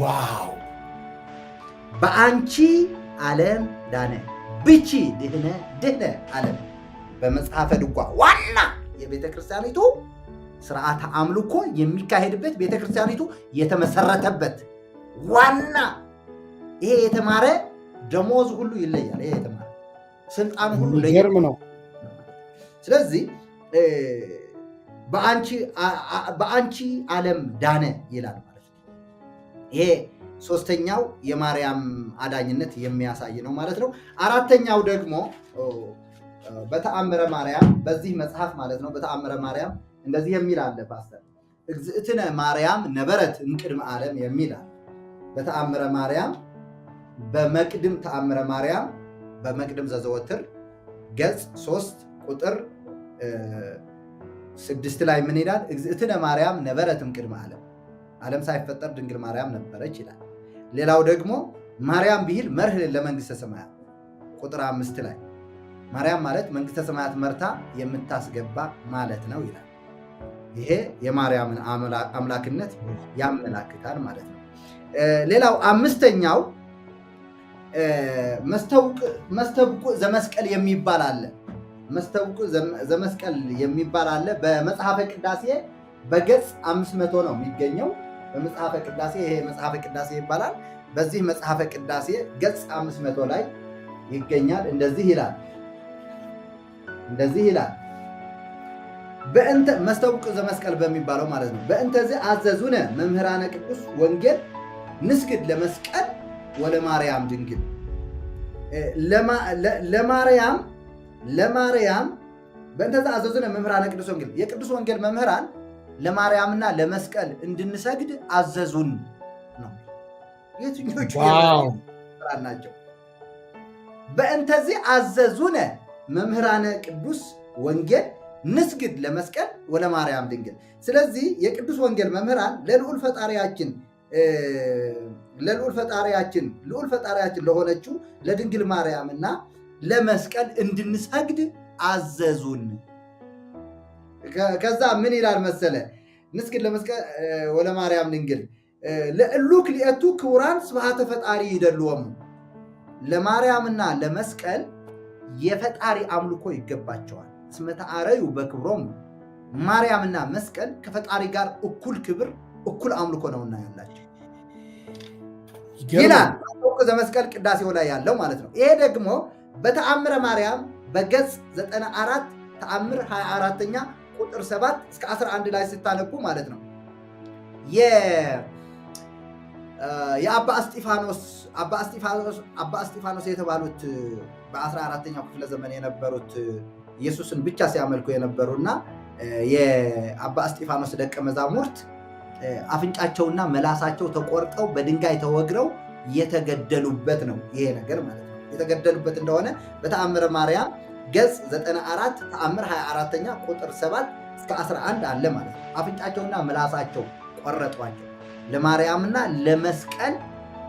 ዋው! በአንቺ ዓለም ዳነ ብቺ ድህነ ዓለም በመጽሐፈ ድጓ ዋና የቤተ ክርስቲያኒቱ ስርዓተ አምልኮ የሚካሄድበት ቤተ ክርስቲያኒቱ የተመሰረተበት ዋና ይሄ የተማረ ደሞዝ ሁሉ ይለያል። ይሄ የተማረ ስልጣን ሁሉ ይገርም ነው። ስለዚህ በአንቺ ዓለም ዳነ ይላል ማለት ነው። ይሄ ሶስተኛው የማርያም አዳኝነት የሚያሳይ ነው ማለት ነው። አራተኛው ደግሞ በተአምረ ማርያም በዚህ መጽሐፍ ማለት ነው። በተአምረ ማርያም እንደዚህ የሚል አለ ፓስተር። እግዝእትነ ማርያም ነበረት እምቅድመ ዓለም የሚል አለ። በተአምረ ማርያም በመቅድም ተአምረ ማርያም በመቅድም ዘዘወትር ገጽ 3 ቁጥር 6 ላይ ምን ይላል? እግዝእትነ ማርያም ነበረት እምቅድመ ዓለም ሳይፈጠር ድንግል ማርያም ነበረች ይላል። ሌላው ደግሞ ማርያም ብሂል መርህ ለመንግስተ ሰማያት ቁጥር 5 ላይ ማርያም ማለት መንግስተ ሰማያት መርታ የምታስገባ ማለት ነው ይላል። ይሄ የማርያምን አምላክነት ያመላክታል ማለት ነው። ሌላው አምስተኛው መስተብቁ ዘመስቀል የሚባል አለ። መስተብቁ ዘመስቀል የሚባል አለ። በመጽሐፈ ቅዳሴ በገጽ 500 ነው የሚገኘው። በመጽሐፈ ቅዳሴ ይሄ መጽሐፈ ቅዳሴ ይባላል። በዚህ መጽሐፈ ቅዳሴ ገጽ 500 ላይ ይገኛል። እንደዚህ ይላል በእንተ መስተብቁ ዘመስቀል በሚባለው ማለት ነው። በእንተዚ አዘዙነ መምህራነ ቅዱስ ወንጌል ንስግድ ለመስቀል ወለማርያም ድንግል ለማርያም በእንተዚ አዘዙነ መምህራነ ቅዱስ ወንጌል የቅዱስ ወንጌል መምህራን ለማርያምና ለመስቀል እንድንሰግድ አዘዙን ነው። የትኞቹ መምህራን ናቸው? በእንተዚ አዘዙነ መምህራነ ቅዱስ ወንጌል ንስግድ ለመስቀል ወለማርያም ድንግል። ስለዚህ የቅዱስ ወንጌል መምህራን ለልዑል ፈጣሪያችን ለሆነችው ለድንግል ማርያምና ለመስቀል እንድንሰግድ አዘዙን። ከዛ ምን ይላል መሰለ? ንስግድ ለመስቀል ወለማርያም ድንግል ለእሉ ክልኤቱ ክቡራን ስብሐተ ፈጣሪ ይደልዎሙ። ለማርያምና ለመስቀል የፈጣሪ አምልኮ ይገባቸዋል። እስመ ተአረዩ በክብሮሙ ማርያምና መስቀል ከፈጣሪ ጋር እኩል ክብር እኩል አምልኮ ነውና ያላቸው ይላል ዘመስቀል ቅዳሴው ላይ ያለው ማለት ነው። ይሄ ደግሞ በተአምረ ማርያም በገጽ 94 ተአምር 24ኛ ቁጥር 7 እስከ 11 ላይ ስታነቡ ማለት ነው የአባ እስጢፋኖስ የተባሉት በ14ኛው ክፍለ ዘመን የነበሩት ኢየሱስን ብቻ ሲያመልኩ የነበሩና የአባ እስጢፋኖስ ደቀ መዛሙርት አፍንጫቸውና መላሳቸው ተቆርጠው በድንጋይ ተወግረው የተገደሉበት ነው ይሄ ነገር ማለት ነው። የተገደሉበት እንደሆነ በተአምረ ማርያም ገጽ 94 ተአምር 24ኛ ቁጥር 7 እስከ 11 አለ ማለት ነው። አፍንጫቸውና መላሳቸው ቆረጧቸው። ለማርያምና ለመስቀል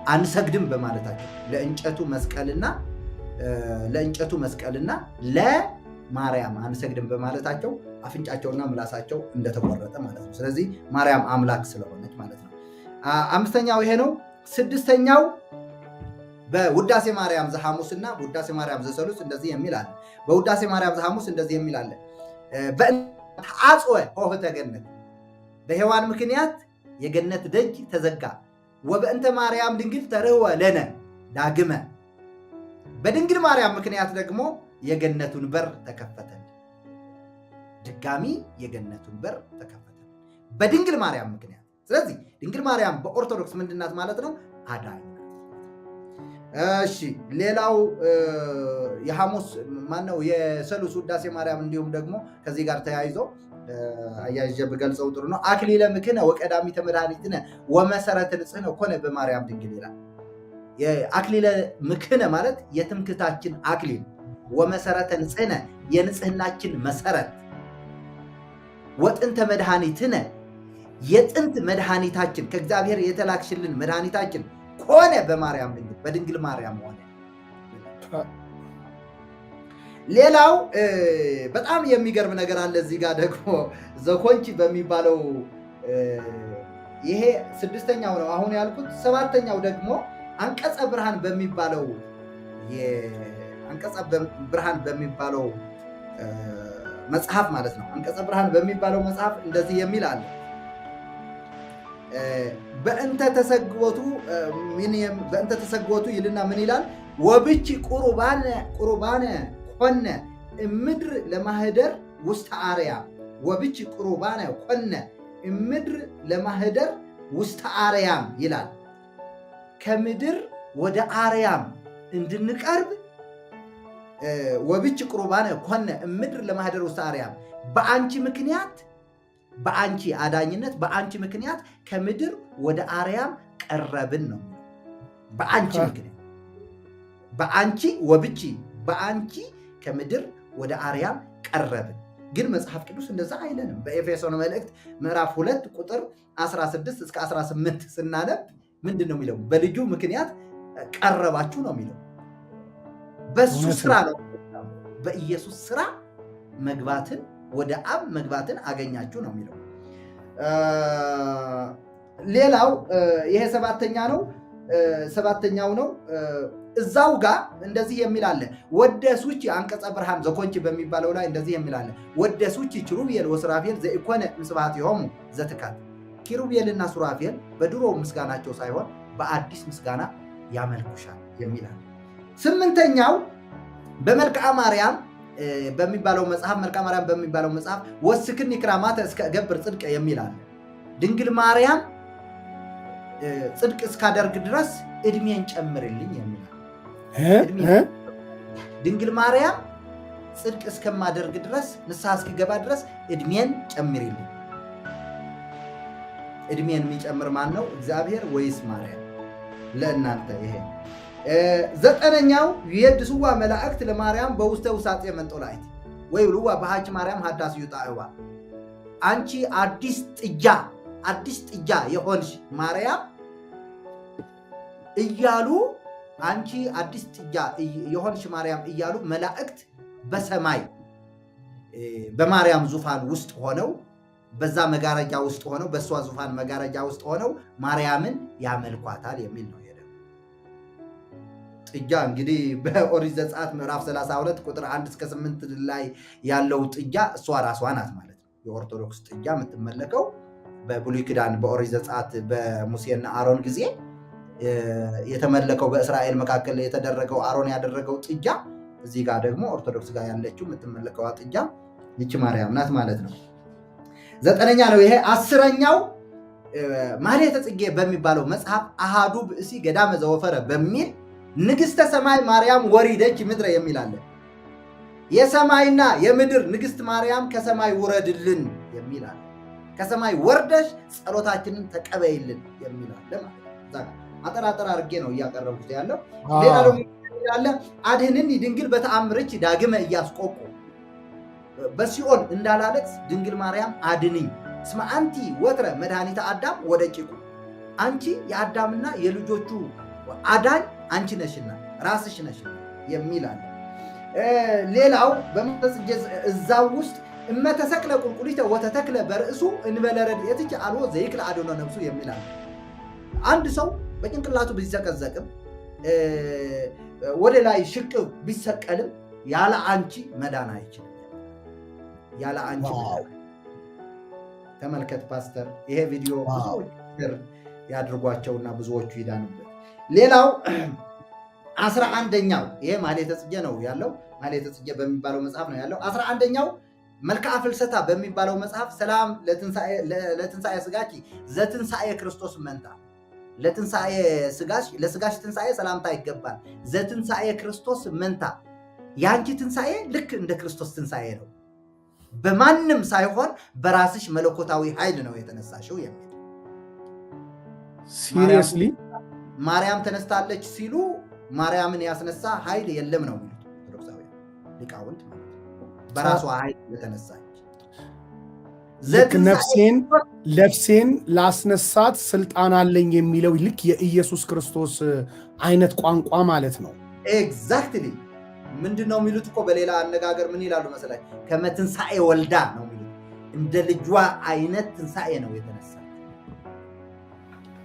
አንሰግድም በማለታቸው ለእንጨቱ መስቀልና ለማርያም አንሰግድም በማለታቸው አፍንጫቸውና ምላሳቸው እንደተቆረጠ ማለት ነው። ስለዚህ ማርያም አምላክ ስለሆነች ማለት ነው። አምስተኛው ይሄ ነው። ስድስተኛው በውዳሴ ማርያም ዘሐሙስና በውዳሴ ማርያም ዘሰሉስ እንደዚህ የሚል አለ። በውዳሴ ማርያም ዘሐሙስ እንደዚህ የሚል አለ። በአጽወ ሆህተ ገነት በሔዋን ምክንያት የገነት ደጅ ተዘጋ። ወበእንተ ማርያም ድንግል ተርህወ ለነ ዳግመ በድንግል ማርያም ምክንያት ደግሞ የገነቱን በር ተከፈተል። ድጋሚ የገነቱን በር ተከፈተል በድንግል ማርያም ምክንያት። ስለዚህ ድንግል ማርያም በኦርቶዶክስ ምንድናት ማለት ነው? አዳኝ። እሺ ሌላው የሐሙስ ማነው የሰሉስ ውዳሴ ማርያም እንዲሁም ደግሞ ከዚህ ጋር ተያይዞ አያይዤ ብገልጸው ጥሩ ነው። አክሊለ ምክነ ወቀዳሚተ መድኃኒትነ ወመሰረተ ንጽሕነ ኮነ በማርያም ድንግል ይላል። የአክሊለ ምክነ ማለት የትምክህታችን አክሊል፣ ወመሰረተ ንጽሕነ የንጽህናችን መሰረት፣ ወጥንተ መድኃኒትነ የጥንት መድኃኒታችን ከእግዚአብሔር የተላክሽልን መድኃኒታችን ኮነ በማርያም ድንግል በድንግል ማርያም ሆነ። ሌላው በጣም የሚገርም ነገር አለ እዚህ ጋር ደግሞ ዘኮንቺ በሚባለው ይሄ ስድስተኛው ነው አሁን ያልኩት። ሰባተኛው ደግሞ አንቀጸ ብርሃን በሚባለው መጽሐፍ ማለት ነው። አንቀጸ ብርሃን በሚባለው መጽሐፍ እንደዚህ የሚል አለ። በእንተ ተሰግወቱ ይልና ምን ይላል? ወብቺ ቁሩባነ ኮነ እምድር ለማህደር ውስተ አርያም። ወብቺ ቁሩባነ ኮነ እምድር ለማህደር ውስተ አርያም ይላል። ከምድር ወደ አርያም እንድንቀርብ ወብቺ ቁሩባነ ኮነ እምድር ለማህደር ውስተ አርያም፣ በአንቺ ምክንያት በአንቺ አዳኝነት በአንቺ ምክንያት ከምድር ወደ አርያም ቀረብን ነው። በአንቺ ምክንያት በአንቺ ወብቺ በአንቺ ከምድር ወደ አርያም ቀረብን። ግን መጽሐፍ ቅዱስ እንደዛ አይለንም። በኤፌሶን መልእክት ምዕራፍ 2 ቁጥር 16 እስከ 18 ስናነብ ምንድን ነው የሚለው? በልጁ ምክንያት ቀረባችሁ ነው የሚለው። በሱ ስራ ነው፣ በኢየሱስ ስራ መግባትን ወደ አብ መግባትን አገኛችሁ ነው የሚለው። ሌላው ይሄ ሰባተኛው ነው። እዛው ጋር እንደዚህ የሚል አለ። ወደሱች አንቀጸ ብርሃን ዘኮንቺ በሚባለው ላይ እንደዚህ የሚል አለ። ወደሱች ኪሩቤል ወሱራፌል ዘኢኮነ እምስብሐቲሆሙ ዘትካት። ኪሩቤልና ሱራፌል በድሮ ምስጋናቸው ሳይሆን በአዲስ ምስጋና ያመልኩሻል የሚል አለ። ስምንተኛው በመልክዓ ማርያም በሚባለው መጽሐፍ ወስክኒ ክራማተ እስከ እገብር ጽድቅ የሚል አለ። ድንግል ማርያም ጽድቅ እስካደርግ ድረስ እድሜን ጨምርልኝ የሚል አለ። ድንግል ማርያም ጽድቅ እስከማደርግ ድረስ ንስሐ እስክገባ ድረስ እድሜን ጨምርልኝ። እድሜን የሚጨምር ማን ነው? እግዚአብሔር ወይስ ማርያም? ለእናንተ ይሄ። ዘጠነኛው የድስዋ መላእክት ለማርያም በውስተ ውሳጤ መንጦላይት ወይ ልዋ በሃች ማርያም ሀዳስ ይጣዕዋ። አንቺ አዲስ ጥጃ የሆንሽ ማርያም እያሉ አንቺ አዲስ ጥጃ የሆንሽ ማርያም እያሉ መላእክት በሰማይ በማርያም ዙፋን ውስጥ ሆነው በዛ መጋረጃ ውስጥ ሆነው በእሷ ዙፋን መጋረጃ ውስጥ ሆነው ማርያምን ያመልኳታል የሚል ነው። ጥጃ እንግዲህ በኦሪት ዘጸአት ምዕራፍ 32 ቁጥር 1 እስከ 8 ላይ ያለው ጥጃ እሷ ራሷ ናት ማለት ነው። የኦርቶዶክስ ጥጃ የምትመለከው በብሉይ ኪዳን በኦሪት ዘጸአት በሙሴና አሮን ጊዜ የተመለከው በእስራኤል መካከል የተደረገው አሮን ያደረገው ጥጃ፣ እዚህ ጋር ደግሞ ኦርቶዶክስ ጋር ያለችው የምትመለከዋ ጥጃ ይቺ ማርያም ናት ማለት ነው። 9ኛ ነው ይሄ። 10ኛው ማኅሌተ ጽጌ በሚባለው መጽሐፍ አሃዱ ብእሲ ገዳመ ዘወፈረ በሚል ንግሥተ ሰማይ ማርያም ወሪደች ምድረ የሚል አለ። የሰማይና የምድር ንግሥት ማርያም ከሰማይ ውረድልን የሚል አለ። ከሰማይ ወርደሽ ጸሎታችንን ተቀበይልን የሚል አለ ማለት ነው። አጠራጠር አድርጌ ነው እያቀረቡት ያለው። ሌላ ደግሞ ያለ አድህንን ድንግል በተአምርች ዳግመ እያስቆቁ በሲኦል እንዳላለቅስ ድንግል ማርያም አድንኝ እስመ አንቲ ወትረ መድኃኒተ አዳም ወደቂቁ፣ አንቺ የአዳምና የልጆቹ አዳኝ አንቺ ነሽና ራስሽ ነሽና የሚል አለ። ሌላው በመንፈስ እዛው ውስጥ እመተሰቅለ ቁልቁሊተ ወተተክለ በርእሱ እንበለ ረድኤትኪ አልቦ ዘይክል አድኅኖ ነፍሱ የሚል አለ። አንድ ሰው በጭንቅላቱ ቢዘቀዘቅም ወደ ላይ ሽቅብ ቢሰቀልም ያለ አንቺ መዳን አይችልም። ያለ አንቺ መዳን። ተመልከት ፓስተር፣ ይሄ ቪዲዮ ብዙዎች ያድርጓቸውና ብዙዎቹ ይዳኑበት። ሌላው 11ኛው ይሄ ማኅሌተ ጽጌ ነው ያለው። ማኅሌተ ጽጌ በሚባለው መጽሐፍ ነው ያለው። 11ኛው መልክዓ ፍልሰታ በሚባለው መጽሐፍ ሰላም ለትንሣኤ ስጋኪ ዘትንሣኤ ክርስቶስ መንታ፣ ለትንሣኤ ስጋሽ ለስጋሽ ትንሣኤ ሰላምታ ይገባል። ዘትንሣኤ ክርስቶስ መንታ፣ የአንቺ ትንሣኤ ልክ እንደ ክርስቶስ ትንሣኤ ነው፣ በማንም ሳይሆን በራስሽ መለኮታዊ ኃይል ነው የተነሳሽው የሚል። ሲሪየስሊ ማርያም ተነስታለች ሲሉ ማርያምን ያስነሳ ኃይል የለም ነው የሚሉት ኦርቶዶክሳውያን ሊቃውንት ማለት ነው። በራሷ ኃይል የተነሳች ልክ ነፍሴን ላስነሳት ስልጣን አለኝ የሚለው ልክ የኢየሱስ ክርስቶስ አይነት ቋንቋ ማለት ነው። ኤግዛክትሊ። ምንድን ነው የሚሉት እኮ በሌላ አነጋገር ምን ይላሉ መሰላች? ከመትንሣኤ ወልዳ ነው የሚሉት። እንደ ልጇ አይነት ትንሣኤ ነው የተነሳ።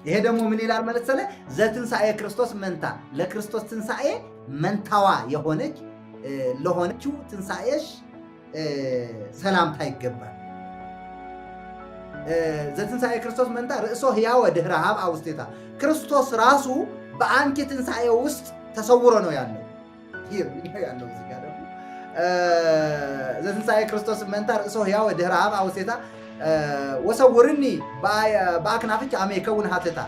ይሄ ደግሞ ምን ይላል መሰለ? ዘትንሣኤ ክርስቶስ መንታ፣ ለክርስቶስ ትንሣኤ መንታዋ የሆነች ለሆነችው ትንሣኤሽ ሰላምታ ይገባል። ዘትንሣኤ ክርስቶስ መንታ ርእሶ ሕያወ ድኅረ ኀብአ ውስቴታ፣ ክርስቶስ ራሱ በአንቺ ትንሣኤ ውስጥ ተሰውሮ ነው ያለው። ያለው እዚህ ጋር ደግሞ ዘትንሣኤ ክርስቶስ መንታ ርእሶ ሕያወ ድኅረ ኀብአ ውስቴታ ወሰውርኒ በአክናፍች አመ ይከውን ሀተታ።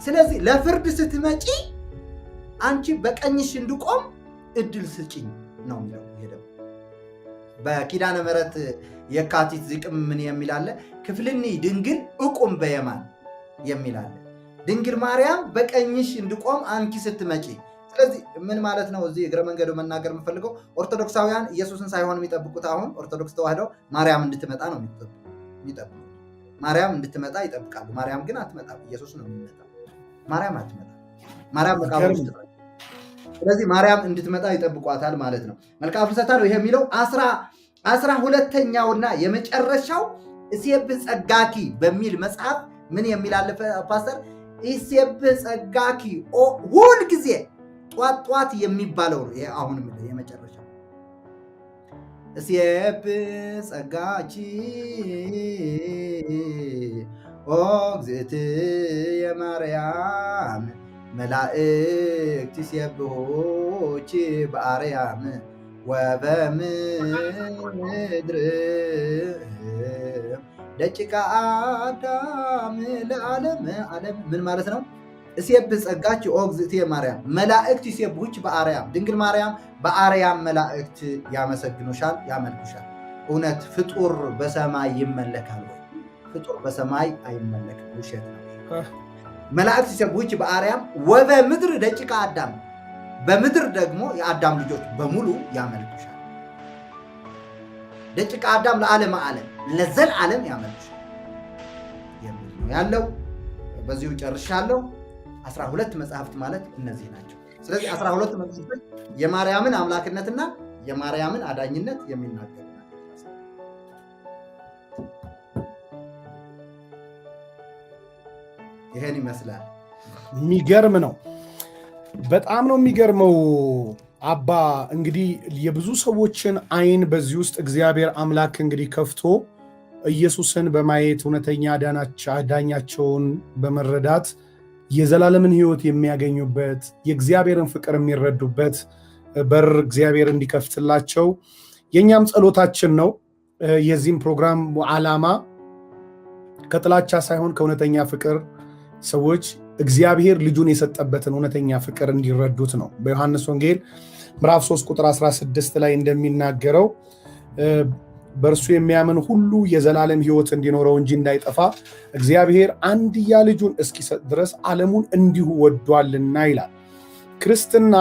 ስለዚህ ለፍርድ ስትመጪ አንቺ በቀኝሽ እንድቆም እድል ስጭኝ ነው የሚለው። ሄደው በኪዳነ ምሕረት የካቲት ዝቅም ምን የሚላለ? ክፍልኒ ድንግል እቁም በየማን የሚላለ። ድንግል ማርያም በቀኝሽ እንድቆም አንቺ ስትመጪ። ስለዚህ ምን ማለት ነው? እዚህ እግረ መንገዱ መናገር የምፈልገው ኦርቶዶክሳውያን ኢየሱስን ሳይሆን የሚጠብቁት አሁን ኦርቶዶክስ ተዋህደው ማርያም እንድትመጣ ነው የሚጠብቁት። ማርያም እንድትመጣ ይጠብቃሉ። ማርያም ግን አትመጣም። ኢየሱስ ነው የሚመጣው። ማርያም አትመጣም። ማርያም መቃብር ውስጥ ነው። ስለዚህ ማርያም እንድትመጣ ይጠብቋታል ማለት ነው። መልክዓ ፍልሰታ ነው ይሄ የሚለው። 12ኛውና የመጨረሻው እሴብህ ጸጋኪ በሚል መጽሐፍ ምን የሚል አለ ፓስተር? እሴብህ ጸጋኪ ሁል ጊዜ ጧት የሚባለው ነው። ይሄ አሁን የመጨረሻው እሴብህ ጸጋኪ ኦ እግዝእትየ ማርያም መላእክት ይሴብሑኪ በአርያም ወበምድር ደቂቀ አዳም ለዓለም ዓለም። ምን ማለት ነው? እሴብህ ጸጋኪ ኦ እግዝእትየ ማርያም መላእክት ይሴብሑኪ በአርያም። ድንግል ማርያም በአርያም መላእክት ያመሰግኑሻል፣ ያመልኩሻል። እውነት ፍጡር በሰማይ ይመለካል ወይ? ፍጡር በሰማይ አይመለክም፣ ውሸት ነው። መላእክት ይሴብሑኪ በአርያም ወበምድር ደቂቀ አዳም፣ በምድር ደግሞ የአዳም ልጆች በሙሉ ያመልኩሻል። ደቂቀ አዳም ለዓለመ ዓለም ለዘላለም ያመልኩሻል የሚል ነው ያለው። በዚሁ ጨርሻለሁ። 12 መጽሐፍት ማለት እነዚህ ናቸው። ስለዚህ 12 መጽሐፍት የማርያምን አምላክነትና የማርያምን አዳኝነት የሚናገሩ ናቸው። ይሄን ይመስላል። የሚገርም ነው። በጣም ነው የሚገርመው። አባ እንግዲህ የብዙ ሰዎችን አይን በዚህ ውስጥ እግዚአብሔር አምላክ እንግዲህ ከፍቶ ኢየሱስን በማየት እውነተኛ አዳኛቸውን በመረዳት የዘላለምን ሕይወት የሚያገኙበት የእግዚአብሔርን ፍቅር የሚረዱበት በር እግዚአብሔር እንዲከፍትላቸው የእኛም ጸሎታችን ነው። የዚህም ፕሮግራም ዓላማ ከጥላቻ ሳይሆን ከእውነተኛ ፍቅር ሰዎች እግዚአብሔር ልጁን የሰጠበትን እውነተኛ ፍቅር እንዲረዱት ነው። በዮሐንስ ወንጌል ምዕራፍ 3 ቁጥር 16 ላይ እንደሚናገረው በእርሱ የሚያምን ሁሉ የዘላለም ሕይወት እንዲኖረው እንጂ እንዳይጠፋ እግዚአብሔር አንድያ ልጁን እስኪሰጥ ድረስ ዓለሙን እንዲሁ ወዷልና ይላል። ክርስትና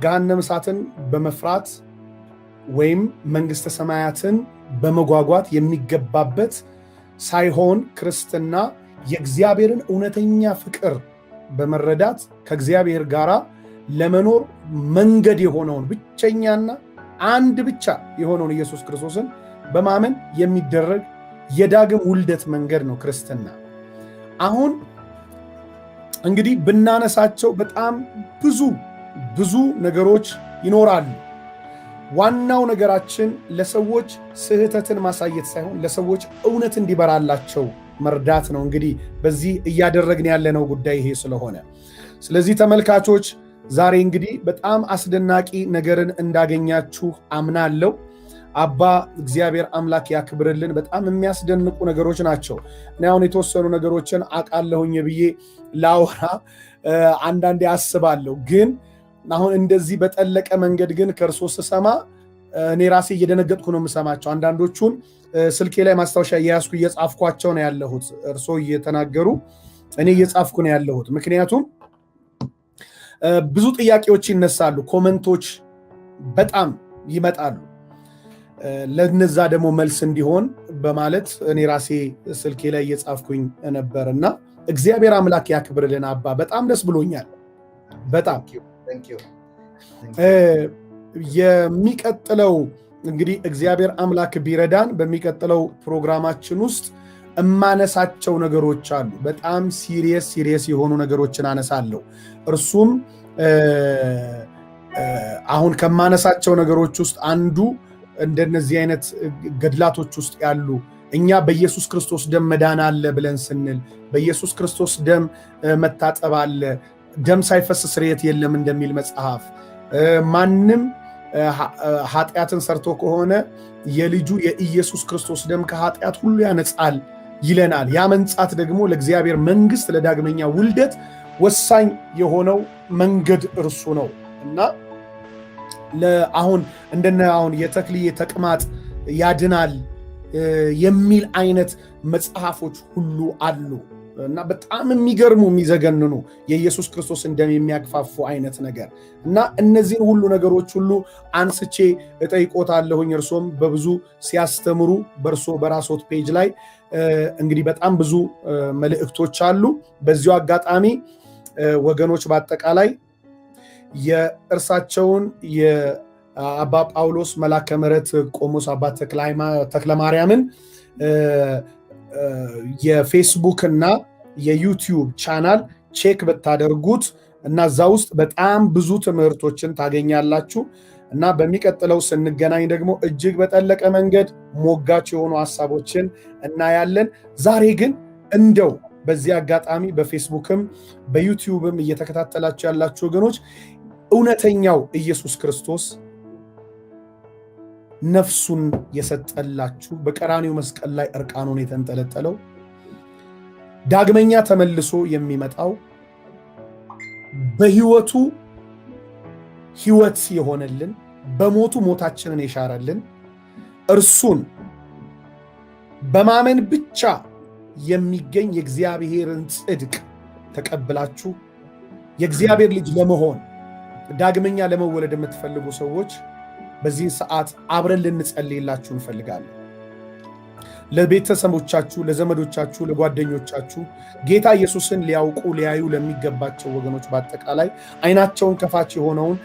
ገሃነመ እሳትን በመፍራት ወይም መንግሥተ ሰማያትን በመጓጓት የሚገባበት ሳይሆን ክርስትና የእግዚአብሔርን እውነተኛ ፍቅር በመረዳት ከእግዚአብሔር ጋር ለመኖር መንገድ የሆነውን ብቸኛና አንድ ብቻ የሆነውን ኢየሱስ ክርስቶስን በማመን የሚደረግ የዳግም ውልደት መንገድ ነው ክርስትና። አሁን እንግዲህ ብናነሳቸው በጣም ብዙ ነገሮች ይኖራሉ። ዋናው ነገራችን ለሰዎች ስህተትን ማሳየት ሳይሆን ለሰዎች እውነት እንዲበራላቸው መርዳት ነው። እንግዲህ በዚህ እያደረግን ያለነው ጉዳይ ይሄ ስለሆነ፣ ስለዚህ ተመልካቾች ዛሬ እንግዲህ በጣም አስደናቂ ነገርን እንዳገኛችሁ አምናለሁ። አባ እግዚአብሔር አምላክ ያክብርልን። በጣም የሚያስደንቁ ነገሮች ናቸው። እኔ አሁን የተወሰኑ ነገሮችን አውቃለሁኝ ብዬ ላወራ አንዳንዴ አስባለሁ፣ ግን አሁን እንደዚህ በጠለቀ መንገድ ግን ከእርሶ ስሰማ እኔ ራሴ እየደነገጥኩ ነው የምሰማቸው። አንዳንዶቹን ስልኬ ላይ ማስታወሻ እየያዝኩ እየጻፍኳቸው ነው ያለሁት። እርሶ እየተናገሩ እኔ እየጻፍኩ ነው ያለሁት። ምክንያቱም ብዙ ጥያቄዎች ይነሳሉ፣ ኮመንቶች በጣም ይመጣሉ። ለነዛ ደግሞ መልስ እንዲሆን በማለት እኔ ራሴ ስልኬ ላይ እየጻፍኩኝ ነበርና እግዚአብሔር አምላክ ያክብርልን። አባ በጣም ደስ ብሎኛል። በጣም የሚቀጥለው እንግዲህ እግዚአብሔር አምላክ ቢረዳን በሚቀጥለው ፕሮግራማችን ውስጥ እማነሳቸው ነገሮች አሉ። በጣም ሲሪየስ የሆኑ ነገሮችን አነሳለሁ። እርሱም አሁን ከማነሳቸው ነገሮች ውስጥ አንዱ እንደነዚህ አይነት ገድላቶች ውስጥ ያሉ እኛ በኢየሱስ ክርስቶስ ደም መዳን አለ ብለን ስንል በኢየሱስ ክርስቶስ ደም መታጠብ አለ፣ ደም ሳይፈስ ስርየት የለም እንደሚል መጽሐፍ፣ ማንም ኃጢአትን ሰርቶ ከሆነ የልጁ የኢየሱስ ክርስቶስ ደም ከኃጢአት ሁሉ ያነጻል ይለናል። ያ መንጻት ደግሞ ለእግዚአብሔር መንግሥት ለዳግመኛ ውልደት ወሳኝ የሆነው መንገድ እርሱ ነው እና አሁን እንደነ አሁን የተክልዬ ተቅማጥ ያድናል የሚል አይነት መጽሐፎች ሁሉ አሉ እና በጣም የሚገርሙ የሚዘገንኑ የኢየሱስ ክርስቶስን ደም የሚያግፋፉ አይነት ነገር እና እነዚህን ሁሉ ነገሮች ሁሉ አንስቼ እጠይቆታለሁኝ። እርሶም በብዙ ሲያስተምሩ በእርሶ በራስዎት ፔጅ ላይ እንግዲህ በጣም ብዙ መልእክቶች አሉ። በዚሁ አጋጣሚ ወገኖች በአጠቃላይ የእርሳቸውን የአባ ጳውሎስ መላከ ምሕረት ቆሞስ አባ ተክለ ማርያምን የፌስቡክ እና የዩቲዩብ ቻናል ቼክ ብታደርጉት እና እዛ ውስጥ በጣም ብዙ ትምህርቶችን ታገኛላችሁ እና በሚቀጥለው ስንገናኝ ደግሞ እጅግ በጠለቀ መንገድ ሞጋች የሆኑ ሐሳቦችን እናያለን። ዛሬ ግን እንደው በዚህ አጋጣሚ በፌስቡክም በዩቲዩብም እየተከታተላችሁ ያላችሁ ወገኖች እውነተኛው ኢየሱስ ክርስቶስ ነፍሱን የሰጠላችሁ በቀራኒው መስቀል ላይ እርቃኑን የተንጠለጠለው ዳግመኛ ተመልሶ የሚመጣው በሕይወቱ ሕይወት የሆነልን በሞቱ ሞታችንን የሻረልን እርሱን በማመን ብቻ የሚገኝ የእግዚአብሔርን ጽድቅ ተቀብላችሁ የእግዚአብሔር ልጅ ለመሆን ዳግመኛ ለመወለድ የምትፈልጉ ሰዎች በዚህ ሰዓት አብረን ልንጸልይላችሁ እንፈልጋለን። ለቤተሰቦቻችሁ፣ ለዘመዶቻችሁ፣ ለጓደኞቻችሁ ጌታ ኢየሱስን ሊያውቁ ሊያዩ ለሚገባቸው ወገኖች በአጠቃላይ አይናቸውን ከፋች የሆነውን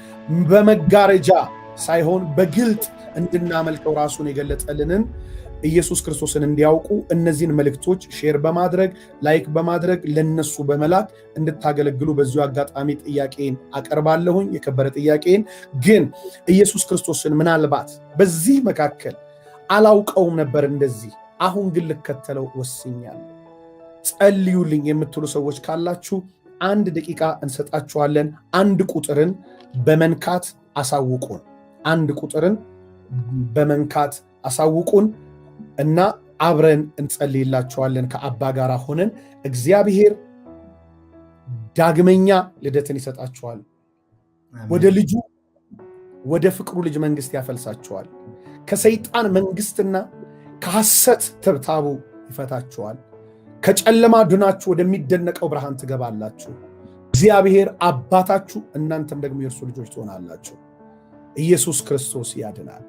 በመጋረጃ ሳይሆን በግልጥ እንድናመልከው ራሱን የገለጠልንን ኢየሱስ ክርስቶስን እንዲያውቁ እነዚህን መልእክቶች ሼር በማድረግ ላይክ በማድረግ ለነሱ በመላክ እንድታገለግሉ በዚሁ አጋጣሚ ጥያቄን አቀርባለሁኝ። የከበረ ጥያቄን ግን ኢየሱስ ክርስቶስን ምናልባት በዚህ መካከል አላውቀውም ነበር እንደዚህ፣ አሁን ግን ልከተለው ወስኛለሁ፣ ጸልዩልኝ የምትሉ ሰዎች ካላችሁ 1 ደቂቃ እንሰጣችኋለን። 1 ቁጥርን በመንካት አሳውቁን። 1 ቁጥርን በመንካት አሳውቁን እና አብረን እንጸልይላችኋለን ከአባ ጋር ሆነን። እግዚአብሔር ዳግመኛ ልደትን ይሰጣችኋል። ወደ ልጁ ወደ ፍቅሩ ልጅ መንግስት ያፈልሳችኋል። ከሰይጣን መንግስትና ከሐሰት ትብታቡ ይፈታችኋል። ከጨለማ ድናችሁ ወደሚደነቀው ብርሃን ትገባላችሁ። እግዚአብሔር አባታችሁ፣ እናንተም ደግሞ የእርሱ ልጆች ትሆናላችሁ። ኢየሱስ ክርስቶስ ያድናል።